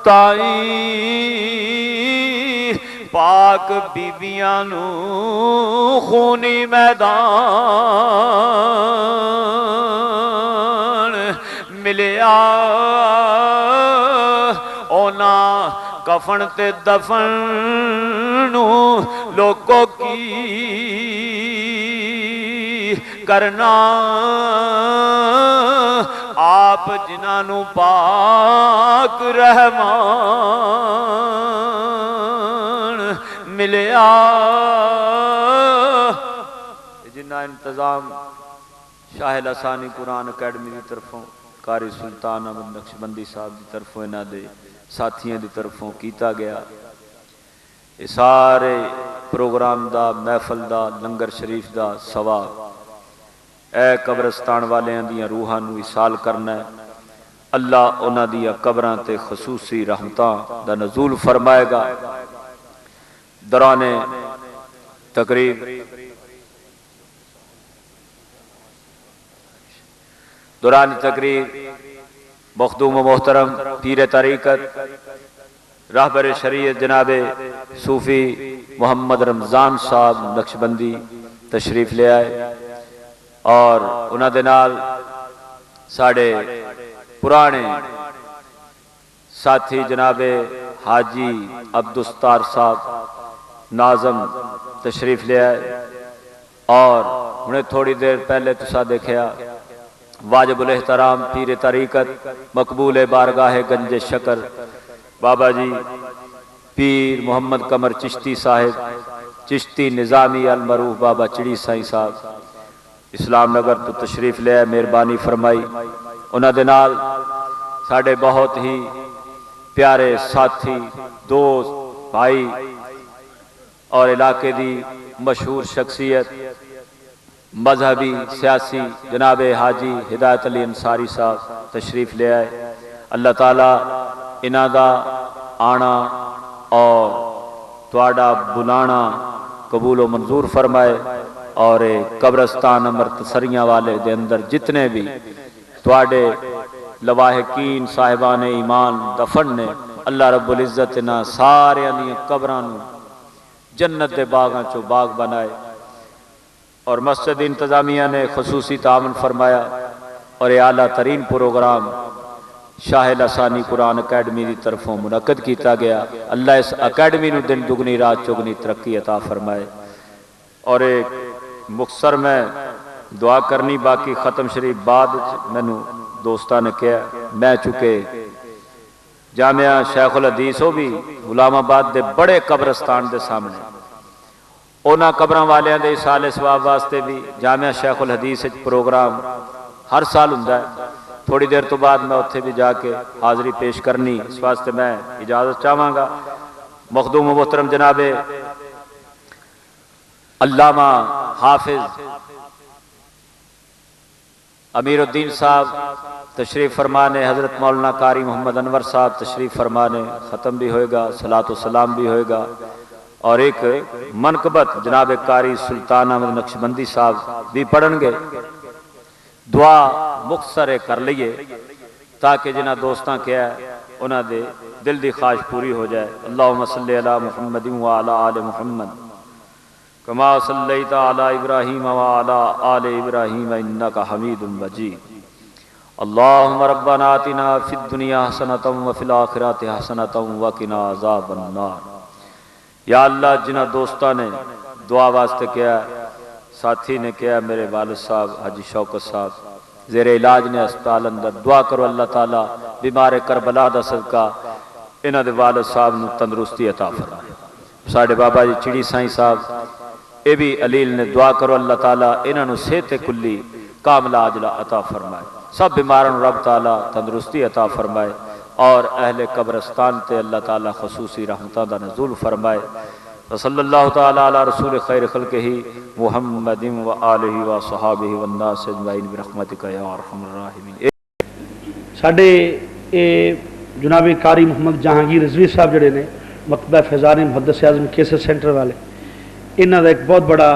ताई पाक बीबियां नू खूनी मैदान मिलिया ओना कफन ते दफन नू लोगों की करना आप जिन्हों पाक रहमान मिलिया जिन्ना इंतजाम शाह लसानी कुरान अकैडमी की तरफों कारी सुल्तान अहमद नक्शबंदी साहब की तरफों इन्हों के साथियों की तरफों किया गया। ये सारे प्रोग्राम का महफल का लंगर शरीफ का सवाब ए कब्रस्तान वालियां दियां रूहां नूं इसाल करना है। अल्लाह उन्हां दियां कब्रां ते खसूसी रहमतां दा नज़ूल फरमाएगा। दौराने तकरीब मखदूम मोहतरम पीर तरीक़त रहबर शरीयत जनाबे सूफी मोहम्मद रमज़ान साहब नक्शबंदी तशरीफ ले आए और उन्होंने नाल साढ़े पुराने साथी जनाबे हाजी अब्दुस्तार साहब नाजम तशरीफ ले आए और उन्हें थोड़ी देर पहले तुसा देखा वाजिबुल एहतराम पीर तरीक़त मकबूल बारगाह गंज शकर बाबा जी पीर मोहम्मद कमर चिश्ती साहिब चिश्ती निज़ामी अल मरूफ बाबा चिड़ी साई साहब इस्लाम नगर तो तशरीफ ले आए, मेहरबानी फरमाई। उन्होंने नाल साढ़े बहुत ही प्यारे साथी दोस्त भाई और इलाके की मशहूर शख्सियत मजहबी सियासी जनाबे हाजी हिदायत अली अंसारी साहब तशरीफ ले आए। अल्लाह ताला इन्हां दा आना और तुहाडा बुलाना कबूल व मंजूर फरमाए और कब्रस्तान अमृतसरियां वाले दे अंदर जितने भी तुहाडे लवाहिकीन साहिबान ईमान दफन ने अल्लाह रब्बुल इज्जत इन्हां सारियां दी कब्रां नूं जन्नत दे बागां चों बाग बनाए और मस्जिद इंतजामिया ने खसूसी तावन फरमाया और ये आला तरीन प्रोग्राम शाह लसानी कुरान अकैडमी की तरफों मुनक्कद किया गया। अल्लाह इस अकैडमी नूं दिन दुगनी रात चौगनी तरक्की अता फरमाए। और एक मुख्तसर में दुआ करनी बाकी खत्म शरीफ बाद मैनू दोस्तां ने कहा मैं चुके जामिया शेखुल हदीस हो भी गुलामाबाद के बड़े कब्रस्तान के सामने उन्होंने कब्रां वालियां दे इसाले सवाब वास्ते भी जामिया शेखुल हदीस प्रोग्राम हर साल हुंदा है। थोड़ी देर तो बाद मैं उत्थे भी जाके हाज़री पेश करनी, इस वास्ते मैं इजाजत चाहांगा। मखदूम मोहतरम जनाबे अल्लामा हाफिज अमीरुद्दीन साहब तशरीफ फरमाने, हजरत मौलाना कारी मोहम्मद अनवर साहब तशरीफ फरमाने, ख़त्म भी होएगा, सलातो सलाम भी होएगा और एक मनकबत जनाब कारी सुल्तान अहमद नक्शबंदी साहब भी पढ़नगे। दुआ मुख्तसर कर लीए ताकि जिन्होंने दोस्तां क्या उन्होंने दिल की ख्वाहिश पूरी हो जाए। अल्लाहुम्मा सल्ली अला मुहम्मद व अला आले मुहम्मद कमा सल्लैता अला इब्राहीम व अला आले इब्राहीम इन्नका हमीदुम मजीद। अल्लाहुम्मा रब्बना आतिना फिद दुनिया हसनतम व फिल आखिरति हसनतम व किना अज़ाबन नार। या अल्लाह जिन्होंने दोस्तों ने दुआ वास्ते किया, साथी ने किया, मेरे वालिद साहब हाजी शौकत साहब जेरे इलाज ने अस्पताल अंदर, दुआ करो अल्लाह ताला बीमार करबला दा सदका इन्हां दे वालिद साहब नूं तंदुरुस्ती अता फरमाए। साडे बाबा जी चिड़ी साईं साहब ये भी अलील ने, दुआ करो अल्लाह ताला इन्हां नूं सेहत कुल्ली कामला अजला अता फरमाए। सब बीमारां नूं रब ताला तंदुरुस्ती अता फरमाए और अहले कब्रस्तान ते अल्लाह ताला खसूसी रहमतां दा नज़ूल फरमाए। सल्लल्लाहु ताला अला रसूल खैर खल्क़िही मुहम्मदिन व आलिहि व सहाबिहि व अन्नास अजमईन बिरहमतिका या अरहमर राहिमीन। साडे जनाब कारी मुहम्मद जहांगीर रिजवी साहब जड़े ने मकतबा फैज़ान मुहद्दिस आज़म केसर सेंटर वाले, इन्हां दा एक बहुत बड़ा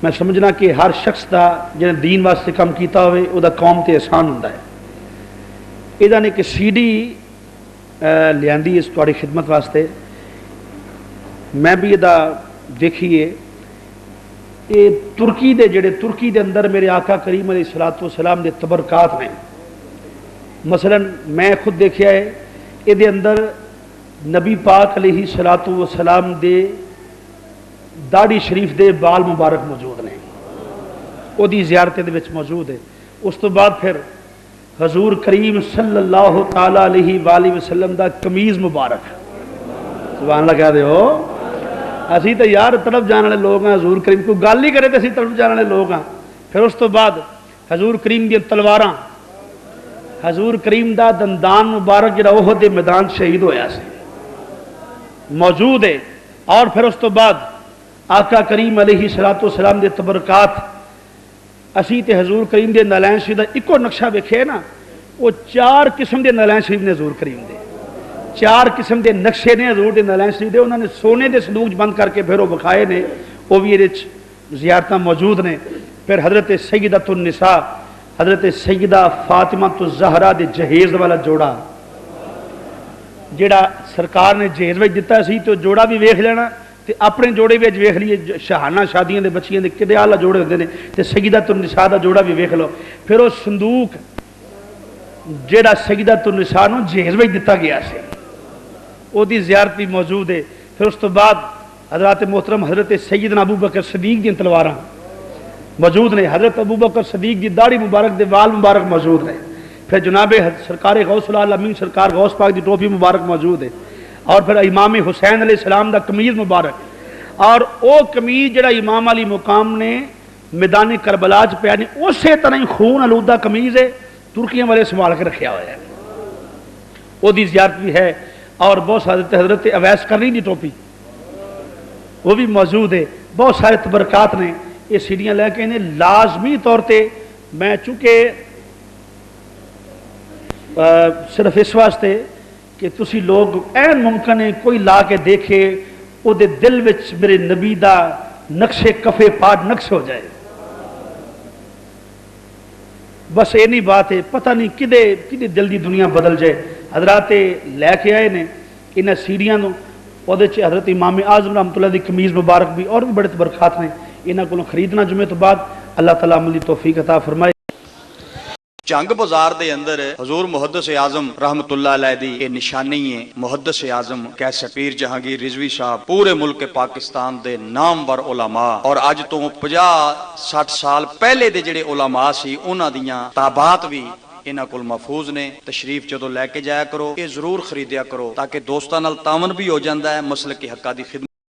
मैं समझना कि हर शख्स का जिन्हें दीन वास्ते काम किया होवे उहदा कौम ते एहसान हुंदा है। इहदा ने एक CD लियांदी इस तुहाडी खिदमत वास्ते, मैं भी इहदा देखिए ये तुर्की दे जिहड़े तुर्की दे अंदर मेरे आका करीम अलैहिस्सलातु वस्सलाम दे तबरकात ने। मसलन मैं खुद देखिया है, इहदे अंदर नबी पाक अलैहिस्सलातु वस्सलाम दे दाढ़ी शरीफ दे बाल मुबारक मौजूद ने, उहदी ज़ियारत दे विच मौजूद है। उस तो बाद फिर हजूर करीम सल्लल्लाहु ताला अलैहि वसल्लम दा कमीज़ मुबारक, सुभान अल्लाह कह दे हो। असी तो यार तड़प जाने वाले लोग हाँ, हजूर करीम कोई गल ही करे तो असी तड़प जाने वाले लोग हाँ। फिर उस तो बाद हजूर करीम दी तलवारां, हजूर करीम दा दंदान मुबारक जिहड़ा ओहद दे मैदान शहीद होया सी मौजूद है। और फिर उस तो बाद आका करीम अलैहिस्सलातु वस्सलाम दे तबरकात, असी ते हजूर करीम दे नालैन शरीफ दा इको नक्शा वेखे ना, वो 4 किस्म के नालैन शरीफ ने हजूर करीम दे, 4 किस्म के नक्शे ने हजूर के नालैन शरीफ दे। उन्होंने सोने के संदूक बंद करके फिर वो विखाए ने, वो भी ये ज़ियारत मौजूद ने। फिर हजरत सैयदतुन निसा हजरत सैयदा फातिमा तो ज़हरा दे जहेज़ वाला जोड़ा जिहड़ा सरकार ने जहेज़ में दिता सी, तो जोड़ा भी वेख लेना ते अपने जोड़े भी वेख लीए, शहाना शादियां दे बच्चियां दे किदे आला जोड़े होंदे ने, ते सैयदतुन निसा दा जोड़ा भी वेख लो। फिर वो संदूक जिहड़ा सैयदतुन निसा नूं जहेज़ में दिता गया सी, ओहदी ज़ियारत भी मौजूद है। फिर उस तो बाद हज़रत मोहतरम हज़रत सैयदना अबू बकर सदीक दी तलवारां मौजूद ने, हज़रत अबू बकर सदीक की दाढ़ी मुबारक दे वाल मुबारक मौजूद ने। फिर जनाब सरकार गौसुल आलमीन सरकार गौस पाक की टोपी मुबारक मौजूद है। और फिर इमाम हुसैन अलैहिस्सलाम दा कमीज़ मुबारक, और वो कमीज़ जिहड़ा इमाम अली मुकाम ने मैदान करबला च पाया, उस तरह ही खून आलूदा कमीज़ है, तुर्कियां वाले संभाल के रखा हुआ है, वही ज़ियारत भी है। और बहुत सारे हज़रत अवैस करनी की टोपी वो भी मौजूद है। बहुत सारे तबरकात ने, ये सीढ़ियाँ लैके इन्हें लाजमी तौर पर मैं चूँकि सिर्फ इस वास्ते कि तुसी लोग ऐन मुमकिन है कोई ला के देखे उहदे दिल विच मेरे नबी दा नक्शे कफे पाट नक्श हो जाए, बस ये नहीं बात है। पता नहीं किदे किदे दिल की दुनिया बदल जाए। हजरात लैके आए ने इन्हें सीढ़ियां हजरत इमाम आज़म रहमतुल्लाह दी कमीज़ मुबारक भी, और भी बड़े तबरकात ने, इन्हों को खरीदना जुमे तो बाद अल्लाह ताला अमल दी तौफीक अता फरमाए। जंग बाजार दे अंदर हजूर मुहद्दिस आजम रहमतुल्लाह अलैह दी ये निशानी है। मुहद्दिस आजम कैसे पीर जहांगीर रिजवी साहब पूरे मुल्क पाकिस्तान दे नामवर उलमा, और अज तो 50-60 साल पहले दे जिहड़े उलमा सी उन्हां दियां ताबात भी इन्हां कोल महफूज ने। तशरीफ जदों लैके जाया करो, ये जरूर खरीदिया करो, ताकि दोस्तां नाल तावन भी हो जाता है, मसलक हक्का दी खिदमत